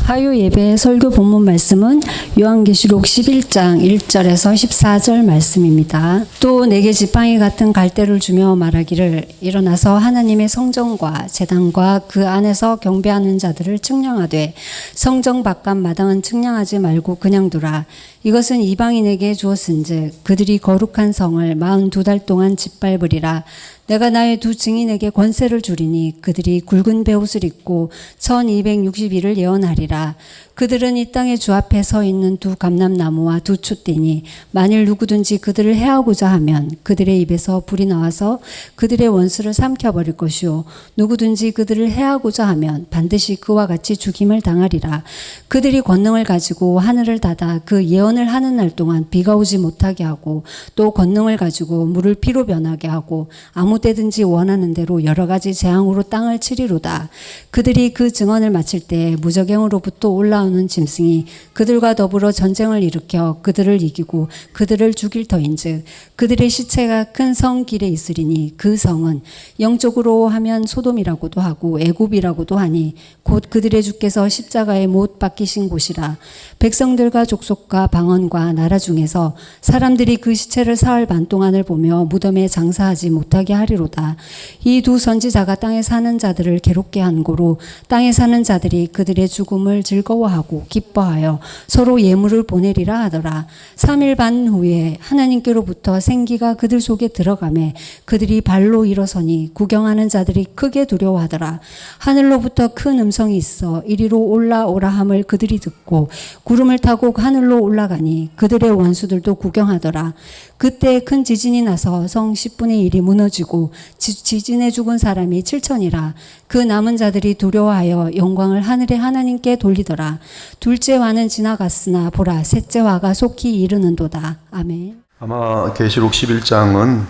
화요 예배 설교 본문 말씀은 요한계시록 11장 1절에서 14절 말씀입니다. 또 내게 지팡이 같은 갈대를 주며 말하기를 일어나서 하나님의 성전과 제단과 그 안에서 경배하는 자들을 측량하되 성전 바깥 마당은 측량하지 말고 그냥 두라. 이것은 이방인에게 주었은즉 그들이 거룩한 성을 42달 동안 짓밟으리라. 내가 나의 두 증인에게 권세를 주리니 그들이 굵은 베옷을 입고 1260일을 예언하리라. 그들은 이 땅의 주 앞에 서 있는 두 감람나무와 두 촛대니 만일 누구든지 그들을 해하고자 하면 그들의 입에서 불이 나와서 그들의 원수를 삼켜버릴 것이요 누구든지 그들을 해하고자 하면 반드시 그와 같이 죽임을 당하리라. 그들이 권능을 가지고 하늘을 닫아 그 예언을 하는 날 동안 비가 오지 못하게 하고 또 권능을 가지고 물을 피로 변하게 하고 아무 때든지 원하는 대로 여러 가지 재앙으로 땅을 치리로다. 그들이 그 증언을 마칠 때 무저갱으로부터 올라오는 짐승이 그들과 더불어 전쟁을 일으켜 그들을 이기고 그들을 죽일 터인즉 그들의 시체가 큰 성 길에 있으리니 그 성은 영적으로 하면 소돔이라고도 하고 애굽이라고도 하니 곧 그들의 주께서 십자가에 못 박히신 곳이라. 백성들과 족속과 방언과 나라 중에서 사람들이 그 시체를 사흘 반 동안을 보며 무덤에 장사하지 못하게 하리로다. 이 두 선지자가 땅에 사는 자들을 괴롭게 한 고로 땅에 사는 자들이 그들의 죽음을 즐거워하고 기뻐하여 서로 예물을 보내리라 하더라. 3일 반 후에 하나님께로부터 생기가 그들 속에 들어가매 그들이 발로 일어서니 구경하는 자들이 크게 두려워하더라. 하늘로부터 큰 음성이 있어 이리로 올라오라 함을 그들이 듣고 구름을 타고 하늘로 올라가니 그들의 원수들도 구경하더라. 그때 큰 지진이 나서 성 10분의 1이 무너지고 지진에 죽은 사람이 7천이라. 그 남은 자들이 두려워하여 영광을 하늘의 하나님께 돌리더라. 둘째 화는 지나갔으나 보라 셋째 화가 속히 이르는도다. 아멘. 아마 계시록 11장은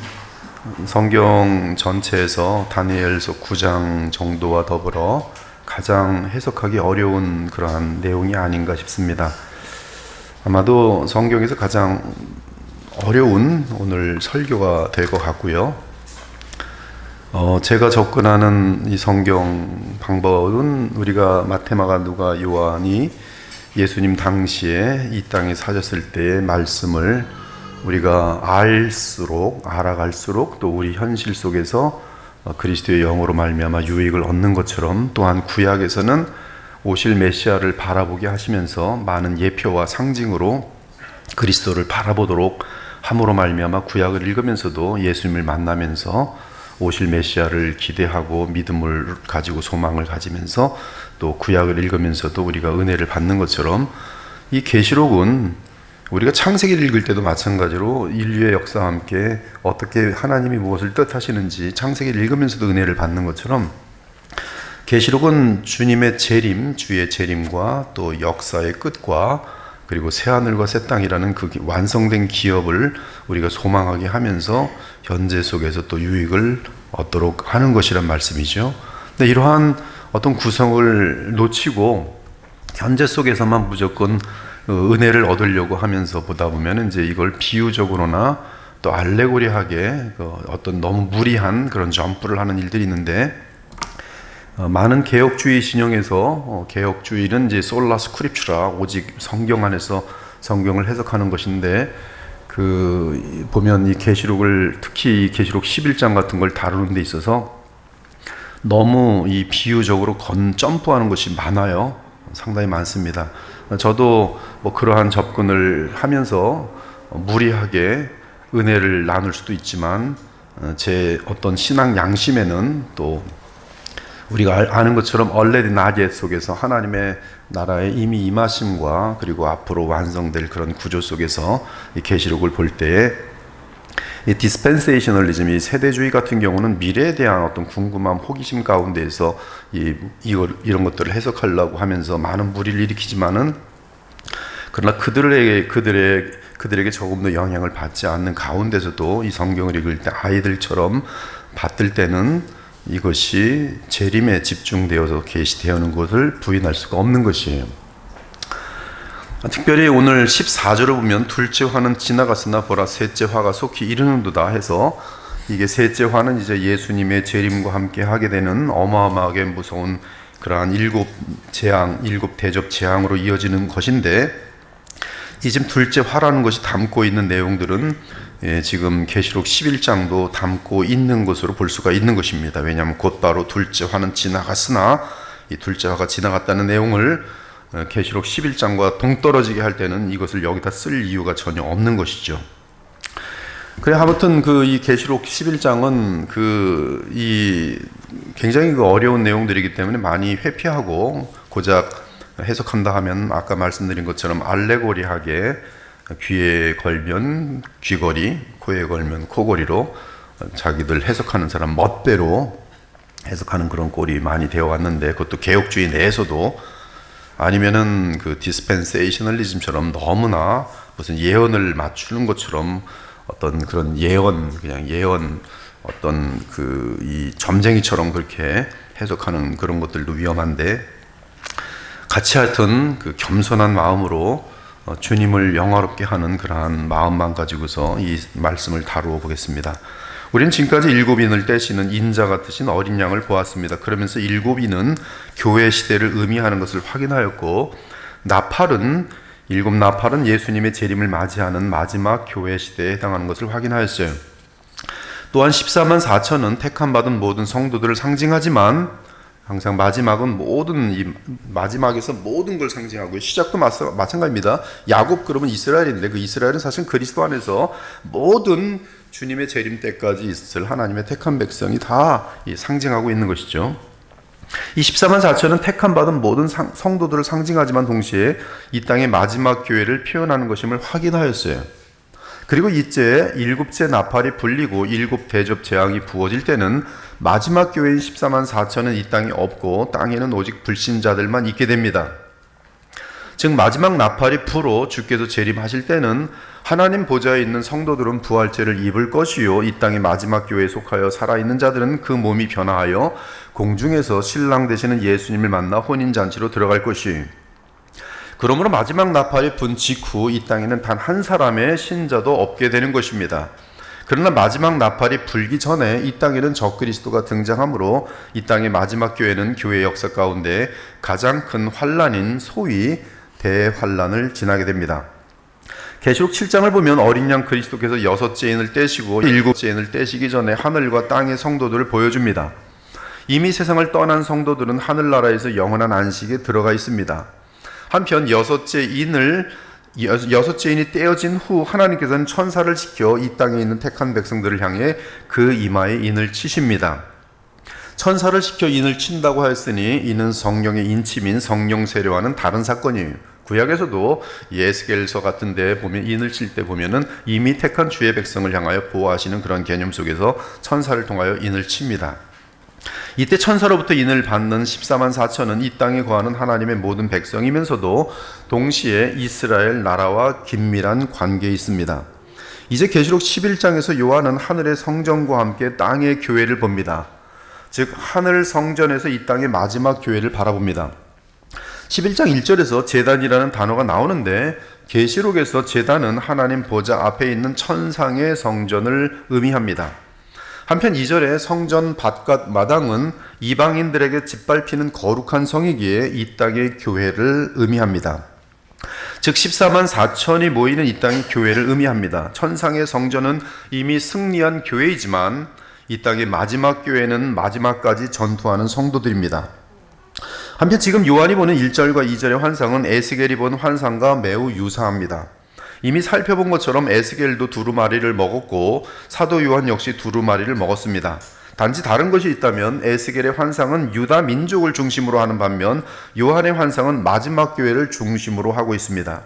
성경 전체에서 다니엘서 9장 정도와 더불어 가장 해석하기 어려운 그러한 내용이 아닌가 싶습니다. 아마도 성경에서 가장 어려운 오늘 설교가 될 것 같고요. 제가 접근하는 이 성경 방법은 우리가 마태, 마가, 누가, 요한이 예수님 당시에 이 땅에 사셨을 때의 말씀을 우리가 알아갈수록 또 우리 현실 속에서 그리스도의 영으로 말미암아 유익을 얻는 것처럼 또한 구약에서는 오실 메시아를 바라보게 하시면서 많은 예표와 상징으로 그리스도를 바라보도록 함으로 말미암아 구약을 읽으면서도 예수님을 만나면서 오실 메시아를 기대하고 믿음을 가지고 소망을 가지면서 또 구약을 읽으면서도 우리가 은혜를 받는 것처럼 이 계시록은 우리가 창세기를 읽을 때도 마찬가지로 인류의 역사와 함께 어떻게 하나님이 무엇을 뜻하시는지 창세기를 읽으면서도 은혜를 받는 것처럼 계시록은 주님의 재림, 주의 재림과 또 역사의 끝과 그리고 새하늘과 새 땅이라는 그 완성된 기업을 우리가 소망하게 하면서 현재 속에서 또 유익을 얻도록 하는 것이란 말씀이죠. 근데 이러한 어떤 구성을 놓치고 현재 속에서만 무조건 은혜를 얻으려고 하면서 보다 보면 이제 이걸 비유적으로나 또 알레고리하게 어떤 너무 무리한 그런 점프를 하는 일들이 있는데 많은 개혁주의 신형에서 개혁주의는 이제 솔라 스크립추라 오직 성경 안에서 성경을 해석하는 것인데 보면 이 계시록을 특히 계시록 11장 같은 걸 다루는 데 있어서 너무 이 비유적으로 점프하는 것이 많아요. 상당히 많습니다. 저도 그러한 접근을 하면서 무리하게 은혜를 나눌 수도 있지만 제 어떤 신앙 양심에는 또 우리가 아는 것처럼 얼레디 나제 속에서 하나님의 나라의 이미 임하심과 그리고 앞으로 완성될 그런 구조 속에서 이 계시록을 볼 때에 이 디스펜세이셔널리즘, 이 세대주의 같은 경우는 미래에 대한 어떤 궁금함, 호기심 가운데에서 이런 것들을 해석하려고 하면서 많은 무리를 일으키지만은 그러나 그들에게 조금 더 영향을 받지 않는 가운데서도 이 성경을 읽을 때 아이들처럼 받들 때는 이것이 재림에 집중되어서 계시되는 것을 부인할 수가 없는 것이에요. 특별히 오늘 14절을 보면 둘째 화는 지나갔으나 보라 셋째 화가 속히 이르는도다 해서 이게 셋째 화는 이제 예수님의 재림과 함께 하게 되는 어마어마하게 무서운 그러한 일곱 재앙, 일곱 대접 재앙으로 이어지는 것인데, 이 지금 둘째 화라는 것이 담고 있는 내용들은 지금 계시록 11장도 담고 있는 것으로 볼 수가 있는 것입니다. 왜냐하면 곧바로 둘째 화는 지나갔으나 이 둘째 화가 지나갔다는 내용을 계시록 11장과 동떨어지게 할 때는 이것을 여기다 쓸 이유가 전혀 없는 것이죠. 그래, 아무튼 이 계시록 11장은 굉장히 어려운 내용들이기 때문에 많이 회피하고, 고작 해석한다 하면 아까 말씀드린 것처럼 알레고리하게 귀에 걸면 귀걸이, 코에 걸면 코걸이로 자기들 해석하는 사람 멋대로 해석하는 그런 꼴이 많이 되어 왔는데, 그것도 개혁주의 내에서도, 아니면은 디스펜세이셔널리즘처럼 너무나 무슨 예언을 맞추는 것처럼 어떤 그런 예언 어떤 이 점쟁이처럼 그렇게 해석하는 그런 것들도 위험한데, 같이 하여튼 겸손한 마음으로 주님을 영화롭게 하는 그러한 마음만 가지고서 이 말씀을 다루어 보겠습니다. 우리는 지금까지 일곱 인을 떼시는 인자 같으신 어린 양을 보았습니다. 그러면서 일곱 인은 교회 시대를 의미하는 것을 확인하였고, 일곱 나팔은 예수님의 재림을 맞이하는 마지막 교회 시대에 해당하는 것을 확인하였어요. 또한 14만 4천은 택함받은 모든 성도들을 상징하지만, 항상 마지막에서 모든 걸 상징하고요. 시작도 마찬가지입니다. 야곱 그러면 이스라엘인데, 그 이스라엘은 사실 그리스도 안에서 모든 주님의 재림 때까지 있을 하나님의 택한 백성이 다 상징하고 있는 것이죠. 이 14만 4천은 택함받은 모든 성도들을 상징하지만 동시에 이 땅의 마지막 교회를 표현하는 것임을 확인하였어요. 그리고 이제 일곱째 나팔이 불리고 일곱 대접 재앙이 부어질 때는 마지막 교회인 14만 4천은 이 땅에 없고 땅에는 오직 불신자들만 있게 됩니다. 즉 마지막 나팔이 불어 주께서 재림하실 때는 하나님 보좌에 있는 성도들은 부활체를 입을 것이요, 이 땅의 마지막 교회에 속하여 살아있는 자들은 그 몸이 변화하여 공중에서 신랑 되시는 예수님을 만나 혼인잔치로 들어갈 것이. 그러므로 마지막 나팔이 분 직후 이 땅에는 단 한 사람의 신자도 없게 되는 것입니다. 그러나 마지막 나팔이 불기 전에 이 땅에는 적그리스도가 등장하므로 이 땅의 마지막 교회는 교회 역사 가운데 가장 큰 환란인 소위 대환란을 지나게 됩니다. 계시록 7장을 보면 어린 양 그리스도께서 여섯째 인을 떼시고 일곱째 인을 떼시기 전에 하늘과 땅의 성도들을 보여줍니다. 이미 세상을 떠난 성도들은 하늘나라에서 영원한 안식에 들어가 있습니다. 한편 여섯째 인이 떼어진 후 하나님께서는 천사를 시켜 이 땅에 있는 택한 백성들을 향해 그 이마에 인을 치십니다. 천사를 시켜 인을 친다고 하였으니 이는 성령의 인침인 성령 세례와는 다른 사건이에요. 구약에서도 에스겔서 같은 데 보면 인을 칠 때 보면은 이미 택한 주의 백성을 향하여 보호하시는 그런 개념 속에서 천사를 통하여 인을 칩니다. 이때 천사로부터 인을 받는 14만 4천은 이 땅에 거하는 하나님의 모든 백성이면서도 동시에 이스라엘 나라와 긴밀한 관계에 있습니다. 이제 계시록 11장에서 요한은 하늘의 성전과 함께 땅의 교회를 봅니다. 즉 하늘 성전에서 이 땅의 마지막 교회를 바라봅니다. 11장 1절에서 제단이라는 단어가 나오는데, 계시록에서 제단은 하나님 보좌 앞에 있는 천상의 성전을 의미합니다. 한편 2절에 성전 바깥 마당은 이방인들에게 짓밟히는 거룩한 성이기에 이 땅의 교회를 의미합니다. 즉 14만 4천이 모이는 이 땅의 교회를 의미합니다. 천상의 성전은 이미 승리한 교회이지만 이 땅의 마지막 교회는 마지막까지 전투하는 성도들입니다. 한편 지금 요한이 보는 1절과 2절의 환상은 에스겔이 본 환상과 매우 유사합니다. 이미 살펴본 것처럼 에스겔도 두루마리를 먹었고 사도 요한 역시 두루마리를 먹었습니다. 단지 다른 것이 있다면 에스겔의 환상은 유다 민족을 중심으로 하는 반면 요한의 환상은 마지막 교회를 중심으로 하고 있습니다.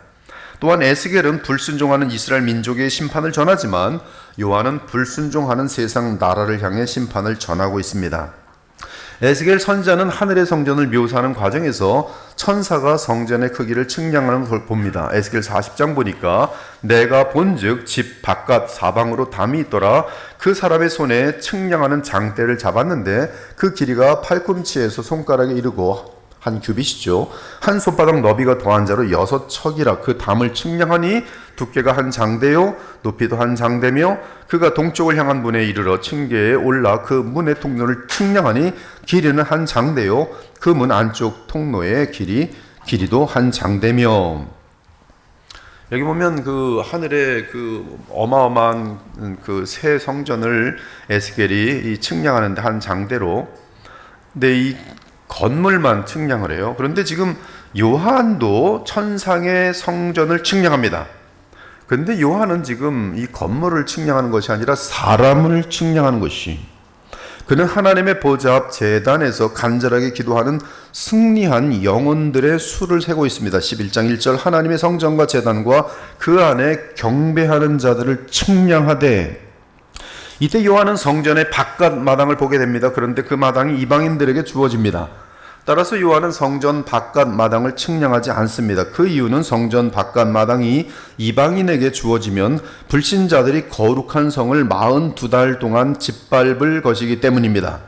또한 에스겔은 불순종하는 이스라엘 민족의 심판을 전하지만 요한은 불순종하는 세상 나라를 향해 심판을 전하고 있습니다. 에스겔 선지자는 하늘의 성전을 묘사하는 과정에서 천사가 성전의 크기를 측량하는 걸 봅니다. 에스겔 40장 보니까 내가 본즉 집 바깥 사방으로 담이 있더라. 그 사람의 손에 측량하는 장대를 잡았는데 그 길이가 팔꿈치에서 손가락에 이르고 한 규빗이죠. 한 손바닥 너비가 더한 자로 6척이라 그 담을 측량하니 두께가 한 장대요 높이도 한 장대며 그가 동쪽을 향한 문에 이르러 층계에 올라 그 문의 통로를 측량하니 길이는 한 장대요 그 문 안쪽 통로의 길이도 한 장대며. 여기 보면 그 하늘의 그 어마어마한 그 새 성전을 에스겔이 측량하는데 한 장대로, 근데 이 건물만 측량을 해요. 그런데 지금 요한도 천상의 성전을 측량합니다. 그런데 요한은 지금 이 건물을 측량하는 것이 아니라 사람을 측량하는 것이, 그는 하나님의 보좌 앞 제단에서 간절하게 기도하는 승리한 영혼들의 수를 세고 있습니다. 11장 1절 하나님의 성전과 제단과 그 안에 경배하는 자들을 측량하되, 이때 요한은 성전의 바깥 마당을 보게 됩니다. 그런데 그 마당이 이방인들에게 주어집니다. 따라서 요한은 성전 바깥 마당을 측량하지 않습니다. 그 이유는 성전 바깥 마당이 이방인에게 주어지면 불신자들이 거룩한 성을 42달 동안 짓밟을 것이기 때문입니다.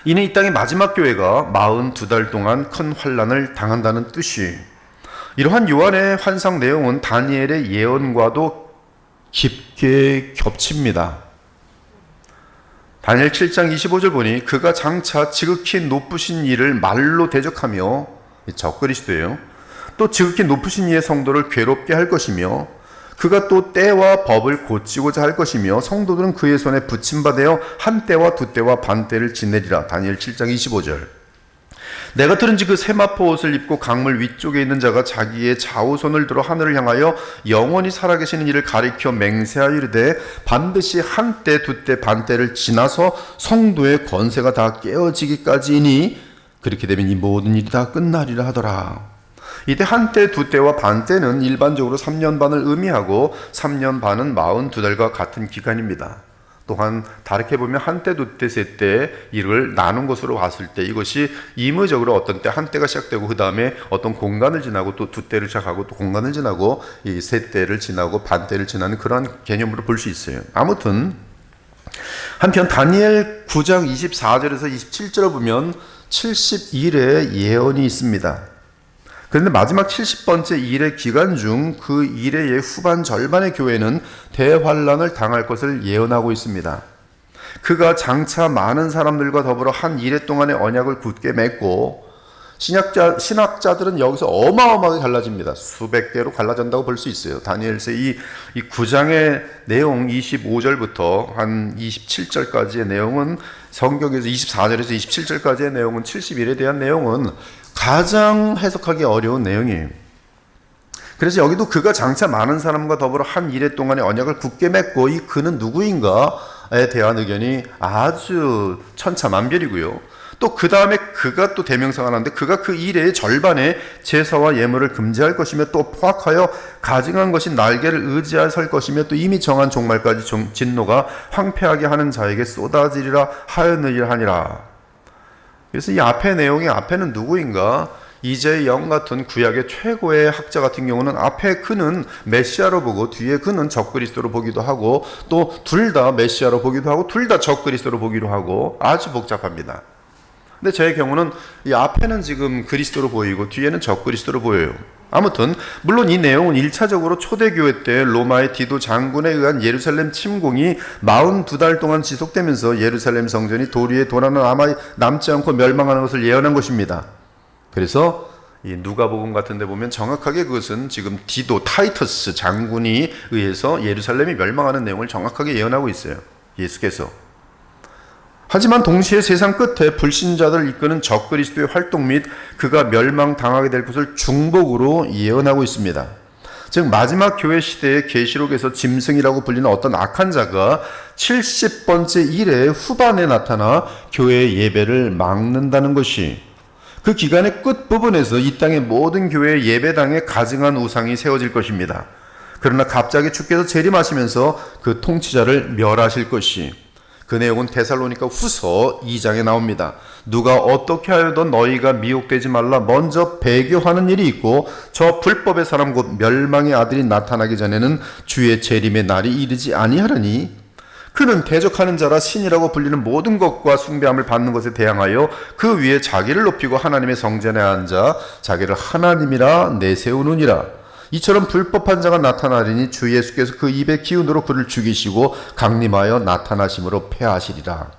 이는 이 땅의 마지막 교회가 42달 동안 큰 환난을 당한다는 뜻이, 이러한 요한의 환상 내용은 다니엘의 예언과도 깊게 겹칩니다. 다니엘 7장 25절 보니 그가 장차 지극히 높으신 이를 말로 대적하며, 적그리스도예요. 또 지극히 높으신 이의 성도를 괴롭게 할 것이며 그가 또 때와 법을 고치고자 할 것이며 성도들은 그의 손에 붙임받아 한 때와 두 때와 반 때를 지내리라. 다니엘 7장 25절. 내가 들은지 그 세마포 옷을 입고 강물 위쪽에 있는 자가 자기의 좌우손을 들어 하늘을 향하여 영원히 살아계시는 이를 가리켜 맹세하여 이르되 반드시 한 때, 두 때, 반 때를 지나서 성도의 권세가 다 깨어지기까지이니 그렇게 되면 이 모든 일이 다 끝나리라 하더라. 이때 한 때, 두 때와 반 때는 일반적으로 3년 반을 의미하고 3년 반은 42달과 같은 기간입니다. 또한 다르게 보면 한 때, 두 때, 세 때 일을 나눈 것으로 봤을 때 이것이 임의적으로 어떤 때 한 때가 시작되고 그 다음에 어떤 공간을 지나고 또 두 때를 시작하고 또 공간을 지나고 이 세 때를 지나고 반 때를 지나는 그런 개념으로 볼 수 있어요. 아무튼 한편 다니엘 9장 24절에서 27절을 보면 70일의 예언이 있습니다. 그런데 마지막 70번째 일의 기간 중 그 일의 후반 절반의 교회는 대환란을 당할 것을 예언하고 있습니다. 그가 장차 많은 사람들과 더불어 한 일해 동안의 언약을 굳게 맺고, 신학자들은 여기서 어마어마하게 갈라집니다. 수백 개로 갈라진다고 볼 수 있어요. 다니엘서 이 9장의 내용 25절부터 한 27절까지의 내용은, 성경에서 24절에서 27절까지의 내용은, 70일에 대한 내용은 가장 해석하기 어려운 내용이에요. 그래서 여기도 그가 장차 많은 사람과 더불어 한 일해 동안의 언약을 굳게 맺고, 이 그는 누구인가에 대한 의견이 아주 천차만별이고요. 또 그 다음에 그가 또 대명사가 나는데, 그가 그 일의 절반에 제사와 예물을 금지할 것이며 또 포악하여 가증한 것이 날개를 의지하여 설 것이며 또 이미 정한 종말까지 진노가 황폐하게 하는 자에게 쏟아지리라 하였느니라 하니라. 그래서 이 앞의 내용의 앞에는 누구인가? 이제 영 같은 구약의 최고의 학자 같은 경우는 앞에 그는 메시아로 보고 뒤에 그는 적그리스도로 보기도 하고, 또 둘 다 메시아로 보기도 하고 둘 다 적그리스도로 보기도 하고, 아주 복잡합니다. 근데 제 경우는 이 앞에는 지금 그리스도로 보이고 뒤에는 적그리스도로 보여요. 아무튼 물론 이 내용은 1차적으로 초대교회 때 로마의 디도 장군에 의한 예루살렘 침공이 42달 동안 지속되면서 예루살렘 성전이 돌 위에 돌 하나 남지 않고 멸망하는 것을 예언한 것입니다. 그래서 이 누가복음 같은 데 보면 정확하게 그것은 지금 디도 타이터스 장군이 의해서 예루살렘이 멸망하는 내용을 정확하게 예언하고 있어요. 예수께서. 하지만 동시에 세상 끝에 불신자들을 이끄는 적그리스도의 활동 및 그가 멸망당하게 될 것을 중복으로 예언하고 있습니다. 즉 마지막 교회 시대의 계시록에서 짐승이라고 불리는 어떤 악한 자가 70번째 일의 후반에 나타나 교회의 예배를 막는다는 것이, 그 기간의 끝부분에서 이 땅의 모든 교회의 예배당에 가증한 우상이 세워질 것입니다. 그러나 갑자기 주께서 재림하시면서 그 통치자를 멸하실 것이, 그 내용은 데살로니가 후서 2장에 나옵니다. 누가 어떻게 하여도 너희가 미혹되지 말라. 먼저 배교하는 일이 있고 저 불법의 사람 곧 멸망의 아들이 나타나기 전에는 주의 재림의 날이 이르지 아니하려니 그는 대적하는 자라 신이라고 불리는 모든 것과 숭배함을 받는 것에 대항하여 그 위에 자기를 높이고 하나님의 성전에 앉아 자기를 하나님이라 내세우느니라. 이처럼 불법한 자가 나타나리니 주 예수께서 그 입의 기운으로 그를 죽이시고 강림하여 나타나심으로 패하시리라.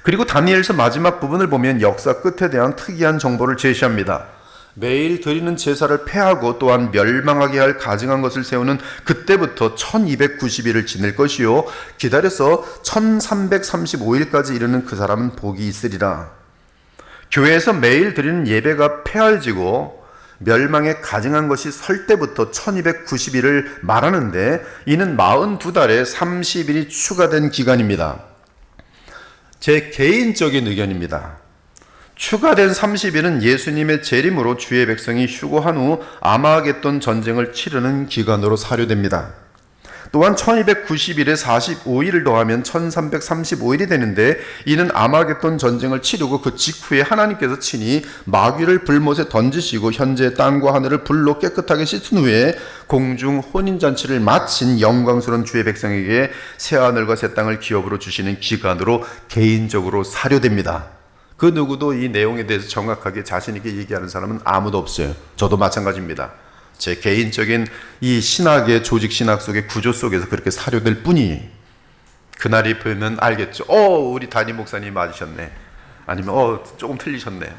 그리고 다니엘서 마지막 부분을 보면 역사 끝에 대한 특이한 정보를 제시합니다. 매일 드리는 제사를 폐하고 또한 멸망하게 할 가증한 것을 세우는 그때부터 1290일을 지낼 것이요 기다려서 1335일까지 이르는 그 사람은 복이 있으리라. 교회에서 매일 드리는 예배가 폐할지고 멸망에 가증한 것이 설 때부터 1290일을 말하는데 이는 42달에 30일이 추가된 기간입니다. 제 개인적인 의견입니다. 추가된 30일은 예수님의 재림으로 주의 백성이 휴거한 후 아마겟돈 전쟁을 치르는 기간으로 사료됩니다. 또한 1290일에 45일을 더하면 1335일이 되는데 이는 아마겟돈 전쟁을 치르고 그 직후에 하나님께서 친히 마귀를 불못에 던지시고 현재 땅과 하늘을 불로 깨끗하게 씻은 후에 공중 혼인잔치를 마친 영광스러운 주의 백성에게 새하늘과 새 땅을 기업으로 주시는 기간으로 개인적으로 사료됩니다. 그 누구도 이 내용에 대해서 정확하게 자신 있게 얘기하는 사람은 아무도 없어요. 저도 마찬가지입니다. 제 개인적인 이 신학의 조직 신학 속의 구조 속에서 그렇게 사료될 뿐이 그날이 보면 알겠죠. 우리 담임 목사님 맞으셨네. 아니면 조금 틀리셨네.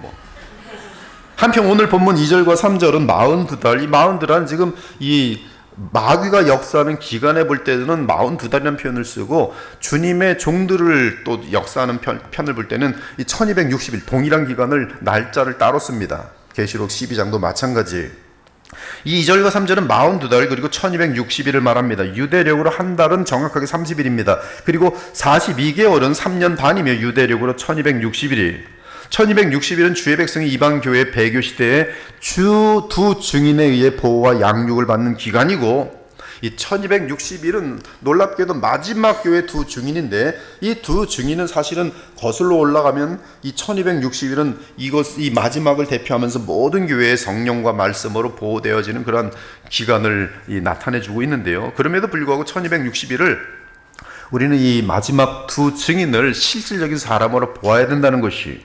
한편 오늘 본문 2절과 3절은 42달, 이 42달은 지금 이 마귀가 역사하는 기간에 볼 때는 42달이라는 표현을 쓰고 주님의 종들을 또 역사하는 편을 볼 때는 이 1260일 동일한 기간을 날짜를 따로 씁니다. 계시록 12장도 마찬가지. 이 2절과 3절은 42달 그리고 1260일을 말합니다. 유대력으로 한 달은 정확하게 30일입니다. 그리고 42개월은 3년 반이며 유대력으로 1260일이 1260일은 주의 백성이 이방교회 배교 시대에 주 두 증인에 의해 보호와 양육을 받는 기간이고 이 1260일은 놀랍게도 마지막 교회 두 증인인데 이 두 증인은 사실은 거슬러 올라가면 이 1260일은 이 마지막을 대표하면서 모든 교회의 성령과 말씀으로 보호되어지는 그런 기간을 나타내주고 있는데요. 그럼에도 불구하고 1260일을 우리는 이 마지막 두 증인을 실질적인 사람으로 보아야 된다는 것이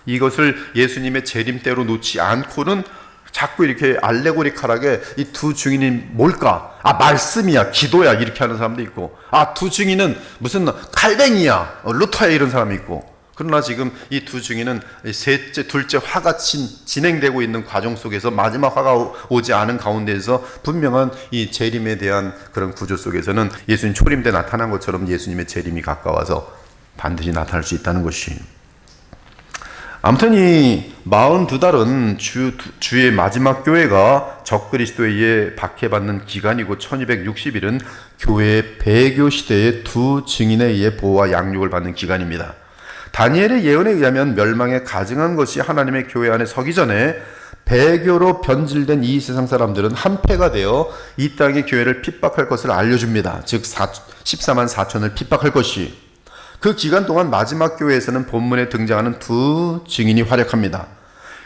이것을 예수님의 재림 때로 놓지 않고는 자꾸 이렇게 알레고리컬하게 이 두 증인이 뭘까? 말씀이야, 기도야 이렇게 하는 사람도 있고 두 증인은 무슨 칼뱅이야, 루터야 이런 사람이 있고 그러나 지금 이 두 증인은 셋째, 둘째 화가 진행되고 있는 과정 속에서 마지막 화가 오지 않은 가운데에서 분명한 이 재림에 대한 그런 구조 속에서는 예수님 초림 때 나타난 것처럼 예수님의 재림이 가까워서 반드시 나타날 수 있다는 것이 아무튼 이 42달은 주의 마지막 교회가 적그리스도에 의해 박해받는 기간이고 1260일은 교회의 배교 시대의 두 증인에 의해 보호와 양육을 받는 기간입니다. 다니엘의 예언에 의하면 멸망에 가증한 것이 하나님의 교회 안에 서기 전에 배교로 변질된 이 세상 사람들은 한패가 되어 이 땅의 교회를 핍박할 것을 알려줍니다. 즉 14만 4천을 핍박할 것이 그 기간 동안 마지막 교회에서는 본문에 등장하는 두 증인이 활약합니다.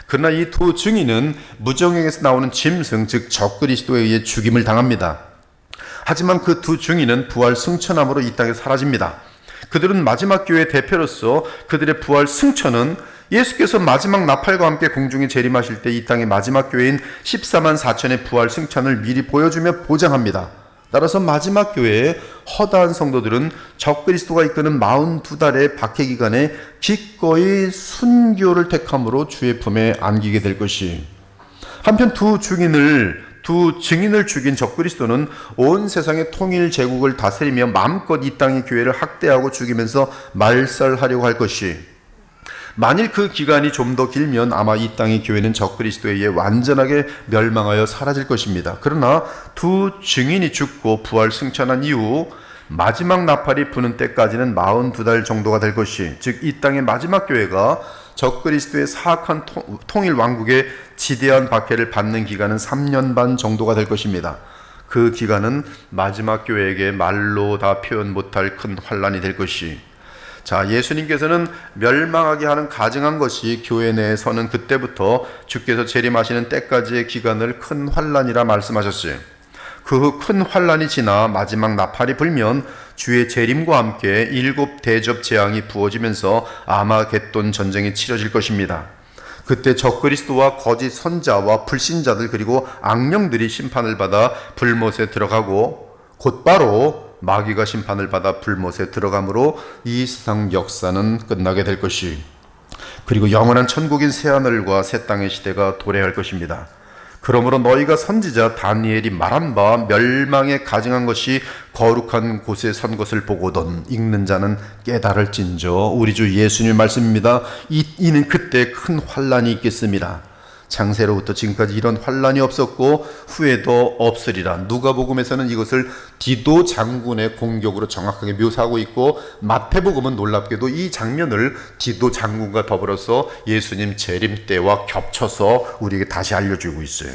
그러나 이 두 증인은 무정행에서 나오는 짐승, 즉 적그리스도에 의해 죽임을 당합니다. 하지만 그 두 증인은 부활 승천함으로 이 땅에 사라집니다. 그들은 마지막 교회의 대표로서 그들의 부활 승천은 예수께서 마지막 나팔과 함께 공중에 재림하실 때 이 땅의 마지막 교회인 14만 4천의 부활 승천을 미리 보여주며 보장합니다. 따라서 마지막 교회의 허다한 성도들은 적그리스도가 이끄는 42달의 박해 기간에 기꺼이 순교를 택함으로 주의 품에 안기게 될 것이 한편 두 증인을 죽인 적그리스도는 온 세상의 통일 제국을 다스리며 마음껏 이 땅의 교회를 학대하고 죽이면서 말살하려고 할 것이 만일 그 기간이 좀 더 길면 아마 이 땅의 교회는 적그리스도에 의해 완전하게 멸망하여 사라질 것입니다. 그러나 두 증인이 죽고 부활 승천한 이후 마지막 나팔이 부는 때까지는 42달 정도가 될 것이 즉 이 땅의 마지막 교회가 적그리스도의 사악한 통일 왕국의 지대한 박해를 받는 기간은 3년 반 정도가 될 것입니다. 그 기간은 마지막 교회에게 말로 다 표현 못할 큰 환란이 될 것이 예수님께서는 멸망하게 하는 가증한 것이 교회 내에 서는 그때부터 주께서 재림하시는 때까지의 기간을 큰 환란이라 말씀하셨어요. 그 후 큰 환란이 지나 마지막 나팔이 불면 주의 재림과 함께 7 대접 재앙이 부어지면서 아마겟돈 전쟁이 치러질 것입니다. 그때 적그리스도와 거짓 선자와 불신자들 그리고 악령들이 심판을 받아 불못에 들어가고 곧바로 마귀가 심판을 받아 불못에 들어가므로 이 세상 역사는 끝나게 될 것이, 그리고 영원한 천국인 새하늘과 새 땅의 시대가 도래할 것입니다. 그러므로 너희가 선지자 다니엘이 말한 바 멸망에 가증한 것이 거룩한 곳에 선 것을 보고던 읽는 자는 깨달을진저. 우리 주 예수님의 말씀입니다. 이는 그때 큰 환란이 있겠습니다. 창세로부터 지금까지 이런 환란이 없었고 후에도 없으리라. 누가복음에서는 이것을 디도 장군의 공격으로 정확하게 묘사하고 있고, 마태복음은 놀랍게도 이 장면을 디도 장군과 더불어서 예수님 재림 때와 겹쳐서 우리에게 다시 알려주고 있어요.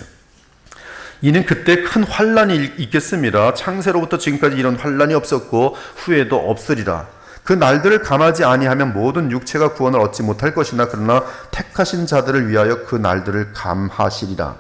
이는 그때 큰 환란이 있겠습니다. 창세로부터 지금까지 이런 환란이 없었고 후에도 없으리라. 그 날들을 감하지 아니하면 모든 육체가 구원을 얻지 못할 것이나 그러나 택하신 자들을 위하여 그 날들을 감하시리라.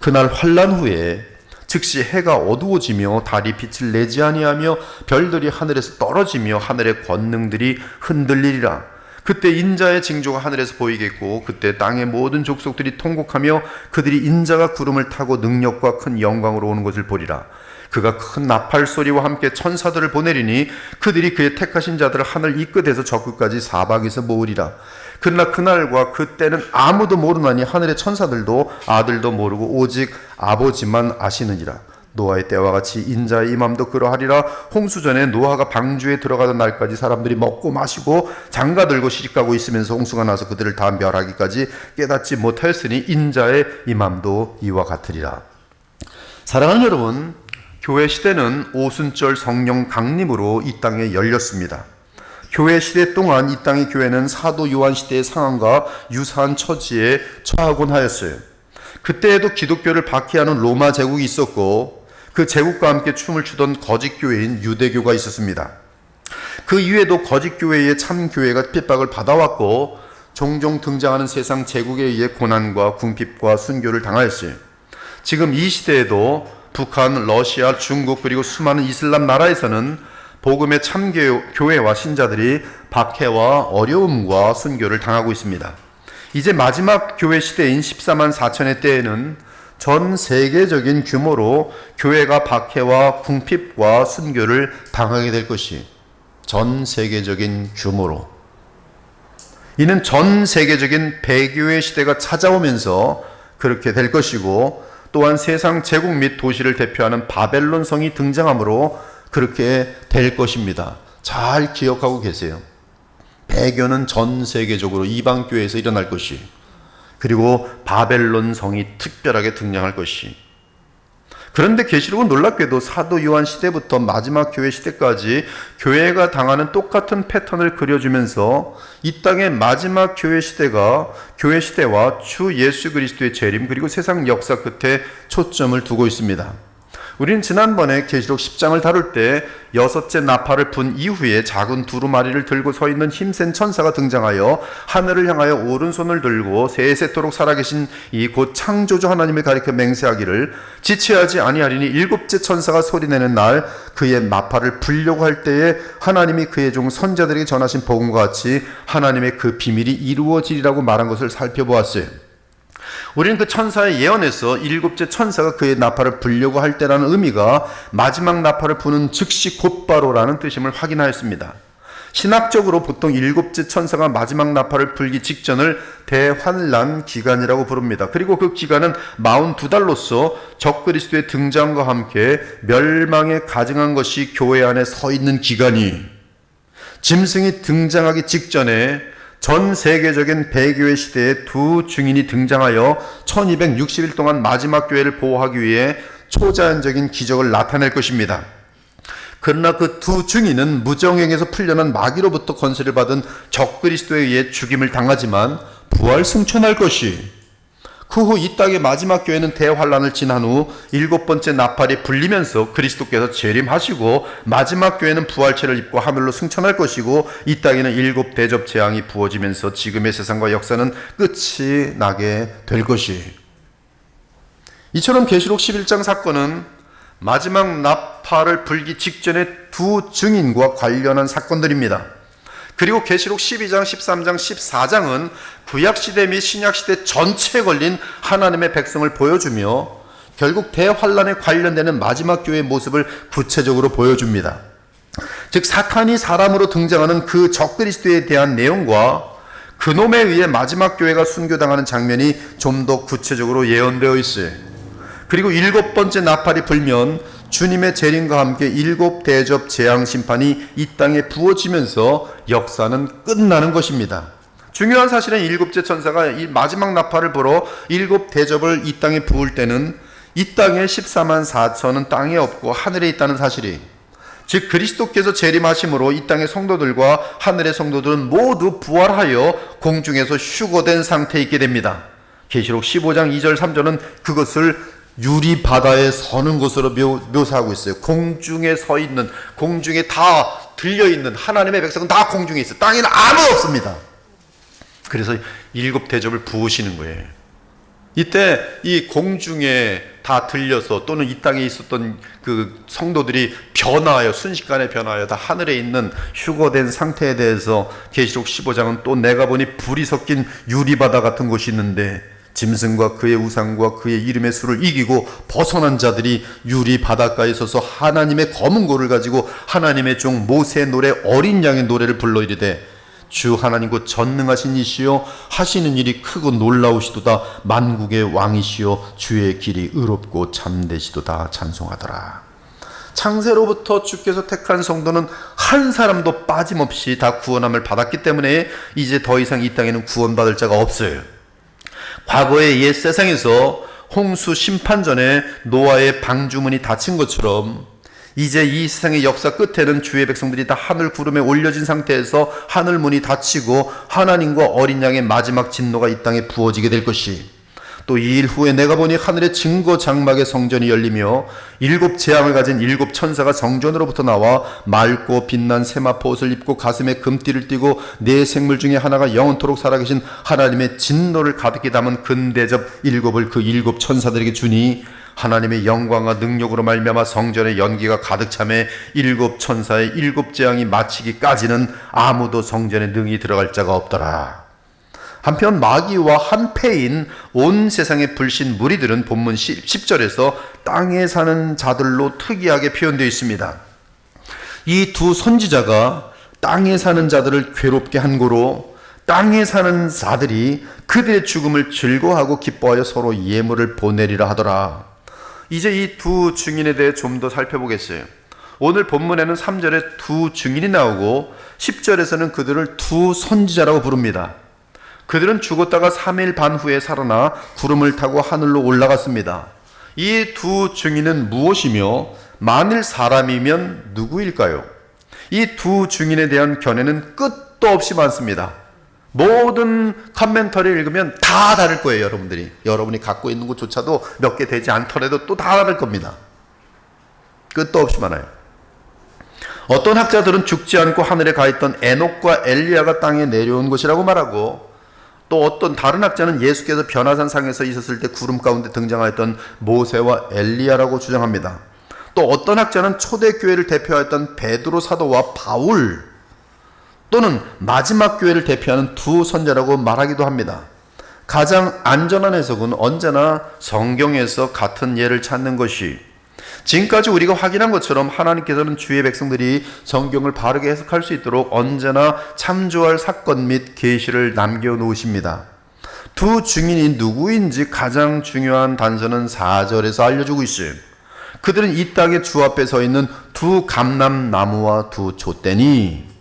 그날 환란 후에 즉시 해가 어두워지며 달이 빛을 내지 아니하며 별들이 하늘에서 떨어지며 하늘의 권능들이 흔들리리라. 그때 인자의 징조가 하늘에서 보이겠고 그때 땅의 모든 족속들이 통곡하며 그들이 인자가 구름을 타고 능력과 큰 영광으로 오는 것을 보리라. 그가 큰 나팔 소리와 함께 천사들을 보내리니 그들이 그의 택하신 자들을 하늘 이 끝에서 저 끝까지 사방에서 모으리라. 그러나 그날과 그때는 아무도 모르나니 하늘의 천사들도 아들도 모르고 오직 아버지만 아시느니라. 노아의 때와 같이 인자의 임함도 그러하리라. 홍수전에 노아가 방주에 들어가던 날까지 사람들이 먹고 마시고 장가들고 시집가고 있으면서 홍수가 나서 그들을 다 멸하기까지 깨닫지 못하였으니 인자의 임함도 이와 같으리라. 사랑하는 여러분, 교회 시대는 오순절 성령 강림으로 이 땅에 열렸습니다. 교회 시대 동안 이 땅의 교회는 사도 요한 시대의 상황과 유사한 처지에 처하곤 하였어요. 그때에도 기독교를 박해하는 로마 제국이 있었고 그 제국과 함께 춤을 추던 거짓 교회인 유대교가 있었습니다. 그 이외에도 거짓 교회의 참 교회가 핍박을 받아왔고 종종 등장하는 세상 제국에 의해 고난과 궁핍과 순교를 당하였어요. 지금 이 시대에도 북한, 러시아, 중국 그리고 수많은 이슬람 나라에서는 복음의 참교회와 신자들이 박해와 어려움과 순교를 당하고 있습니다. 이제 마지막 교회 시대인 14만 4천의 때에는 전 세계적인 규모로 교회가 박해와 궁핍과 순교를 당하게 될 것이, 전 세계적인 규모로. 이는 전 세계적인 배교의 시대가 찾아오면서 그렇게 될 것이고, 또한 세상 제국 및 도시를 대표하는 바벨론 성이 등장하므로 그렇게 될 것입니다. 잘 기억하고 계세요. 배교는 전 세계적으로 이방 교회에서 일어날 것이, 그리고 바벨론 성이 특별하게 등장할 것이. 그런데 계시록은 놀랍게도 사도 요한 시대부터 마지막 교회 시대까지 교회가 당하는 똑같은 패턴을 그려주면서 이 땅의 마지막 교회 시대가 교회 시대와 주 예수 그리스도의 재림 그리고 세상 역사 끝에 초점을 두고 있습니다. 우리는 지난번에 계시록 10장을 다룰 때 6째 나팔을 분 이후에 작은 두루마리를 들고 서 있는 힘센 천사가 등장하여 하늘을 향하여 오른손을 들고 세세토록 살아계신 이 곧 창조주 하나님을 가리켜 맹세하기를 지체하지 아니하리니 7째 천사가 소리내는 날 그의 나팔을 불려고 할 때에 하나님이 그의 종 선자들에게 전하신 복음과 같이 하나님의 그 비밀이 이루어지리라고 말한 것을 살펴보았어요. 우리는 그 천사의 예언에서 7째 천사가 그의 나팔을 불려고 할 때라는 의미가 마지막 나팔을 부는 즉시 곧바로라는 뜻임을 확인하였습니다. 신학적으로 보통 7째 천사가 마지막 나팔을 불기 직전을 대환란 기간이라고 부릅니다. 그리고 그 기간은 42달로서 적그리스도의 등장과 함께 멸망에 가증한 것이 교회 안에 서 있는 기간이, 짐승이 등장하기 직전에 전 세계적인 배교의 시대에 두 증인이 등장하여 1260일 동안 마지막 교회를 보호하기 위해 초자연적인 기적을 나타낼 것입니다. 그러나 그 두 증인은 무정행에서 풀려난 마귀로부터 권세를 받은 적그리스도에 의해 죽임을 당하지만 부활 승천할 것이, 그 후 이 땅의 마지막 교회는 대환란을 지난 후 7번째 나팔이 불리면서 그리스도께서 재림하시고 마지막 교회는 부활체를 입고 하늘로 승천할 것이고 이 땅에는 7 대접 재앙이 부어지면서 지금의 세상과 역사는 끝이 나게 될 것이. 이처럼 계시록 11장 사건은 마지막 나팔을 불기 직전의 두 증인과 관련한 사건들입니다. 그리고 계시록 12장, 13장, 14장은 구약시대 및 신약시대 전체에 걸린 하나님의 백성을 보여주며 결국 대환란에 관련되는 마지막 교회의 모습을 구체적으로 보여줍니다. 즉 사탄이 사람으로 등장하는 그 적그리스도에 대한 내용과 그놈에 의해 마지막 교회가 순교당하는 장면이 좀 더 구체적으로 예언되어 있어요. 그리고 7번째 나팔이 불면 주님의 재림과 함께 7 대접 재앙 심판이 이 땅에 부어지면서 역사는 끝나는 것입니다. 중요한 사실은 7째 천사가 이 마지막 나팔을 불어 7 대접을 이 땅에 부을 때는 이 땅에 14만 4천은 땅에 없고 하늘에 있다는 사실이, 즉 그리스도께서 재림하심으로 이 땅의 성도들과 하늘의 성도들은 모두 부활하여 공중에서 휴거된 상태에 있게 됩니다. 계시록 15장 2절 3절은 그것을 유리 바다에 서는 것으로 묘사하고 있어요. 공중에 서 있는, 공중에 다 들려 있는 하나님의 백성은 다 공중에 있어요. 땅에는 아무도 없습니다. 그래서 7 대접을 부으시는 거예요. 이때 이 공중에 다 들려서 또는 이 땅에 있었던 그 성도들이 변화하여, 순식간에 변화하여 다 하늘에 있는 휴거된 상태에 대해서 계시록 15장은 또 내가 보니 불이 섞인 유리바다 같은 곳이 있는데 짐승과 그의 우상과 그의 이름의 수를 이기고 벗어난 자들이 유리 바닷가에 서서 하나님의 검은 고를 가지고 하나님의 종 모세의 노래 어린 양의 노래를 불러 이르되 주 하나님 곧 전능하신 이시여 하시는 일이 크고 놀라우시도다. 만국의 왕이시여 주의 길이 의롭고 참되시도다. 찬송하더라. 창세로부터 주께서 택한 성도는 한 사람도 빠짐없이 다 구원함을 받았기 때문에 이제 더 이상 이 땅에는 구원받을 자가 없어요. 과거의 옛 세상에서 홍수 심판 전에 노아의 방주문이 닫힌 것처럼 이제 이 세상의 역사 끝에는 주의 백성들이 다 하늘 구름에 올려진 상태에서 하늘 문이 닫히고 하나님과 어린 양의 마지막 진노가 이 땅에 부어지게 될 것이, 또 이 일 후에 내가 보니 하늘의 증거 장막의 성전이 열리며 7 재앙을 가진 7 천사가 성전으로부터 나와 맑고 빛난 세마포 옷을 입고 가슴에 금띠를 띠고 네 생물 중에 하나가 영원토록 살아계신 하나님의 진노를 가득히 담은 금대접 7을 그 7 천사들에게 주니 하나님의 영광과 능력으로 말미암아 성전의 연기가 가득 차매 7 천사의 7 재앙이 마치기까지는 아무도 성전에 능히 들어갈 자가 없더라. 한편 마귀와 한패인 온 세상의 불신 무리들은 본문 10절에서 땅에 사는 자들로 특이하게 표현되어 있습니다. 이 두 선지자가 땅에 사는 자들을 괴롭게 한 고로 땅에 사는 자들이 그들의 죽음을 즐거워하고 기뻐하여 서로 예물을 보내리라 하더라. 이제 이 두 증인에 대해 좀 더 살펴보겠어요. 오늘 본문에는 3절에 두 증인이 나오고 10절에서는 그들을 두 선지자라고 부릅니다. 그들은 죽었다가 3일 반 후에 살아나 구름을 타고 하늘로 올라갔습니다. 이 두 증인은 무엇이며 만일 사람이면 누구일까요? 이 두 증인에 대한 견해는 끝도 없이 많습니다. 모든 커멘터리를 읽으면 다 다를 거예요. 여러분이 갖고 있는 것조차도 몇 개 되지 않더라도 또 다 다를 겁니다. 끝도 없이 많아요. 어떤 학자들은 죽지 않고 하늘에 가 있던 에녹과 엘리야가 땅에 내려온 것이라고 말하고, 또 어떤 다른 학자는 예수께서 변화산 상에서 있었을 때 구름 가운데 등장하였던 모세와 엘리야라고 주장합니다. 또 어떤 학자는 초대교회를 대표하였던 베드로 사도와 바울 또는 마지막 교회를 대표하는 두 선자라고 말하기도 합니다. 가장 안전한 해석은 언제나 성경에서 같은 예를 찾는 것이, 지금까지 우리가 확인한 것처럼 하나님께서는 주의 백성들이 성경을 바르게 해석할 수 있도록 언제나 참조할 사건 및 계시를 남겨놓으십니다. 두 증인이 누구인지 가장 중요한 단서는 4절에서 알려주고 있어요. 그들은 이 땅의 주 앞에 서 있는 두 감람나무와 두 촛대니,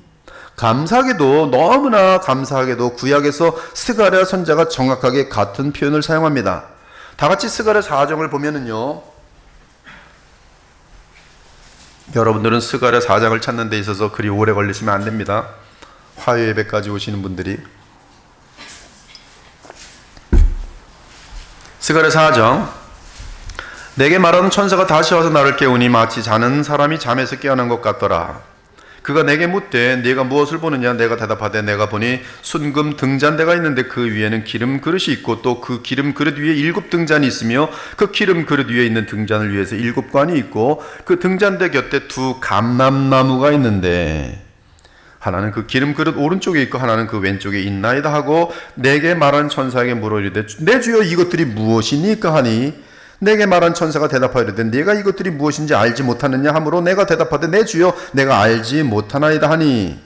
감사하게도, 너무나 감사하게도 구약에서 스가랴 선자가 정확하게 같은 표현을 사용합니다. 다 같이 스가랴 4장을 보면은요, 여러분들은 스가랴 4장을 찾는 데 있어서 그리 오래 걸리시면 안 됩니다. 화요 예배까지 오시는 분들이. 스가랴 4장. 내게 말하는 천사가 다시 와서 나를 깨우니 마치 자는 사람이 잠에서 깨어난 것 같더라. 그가 내게 묻되 네가 무엇을 보느냐? 내가 대답하되 내가 보니 순금 등잔대가 있는데 그 위에는 기름 그릇이 있고 또 그 기름 그릇 위에 7 등잔이 있으며 그 기름 그릇 위에 있는 등잔을 위해서 7 관이 있고 그 등잔대 곁에 2 감람나무가 있는데 하나는 그 기름 그릇 오른쪽에 있고 하나는 그 왼쪽에 있나이다 하고 내게 말한 천사에게 물어 이르되 내 주여 이것들이 무엇이니까 하니 내게 말한 천사가 대답하여 이르되 네가 이것들이 무엇인지 알지 못하느냐 하므로 내가 대답하되 내 주여 내가 알지 못하나이다 하니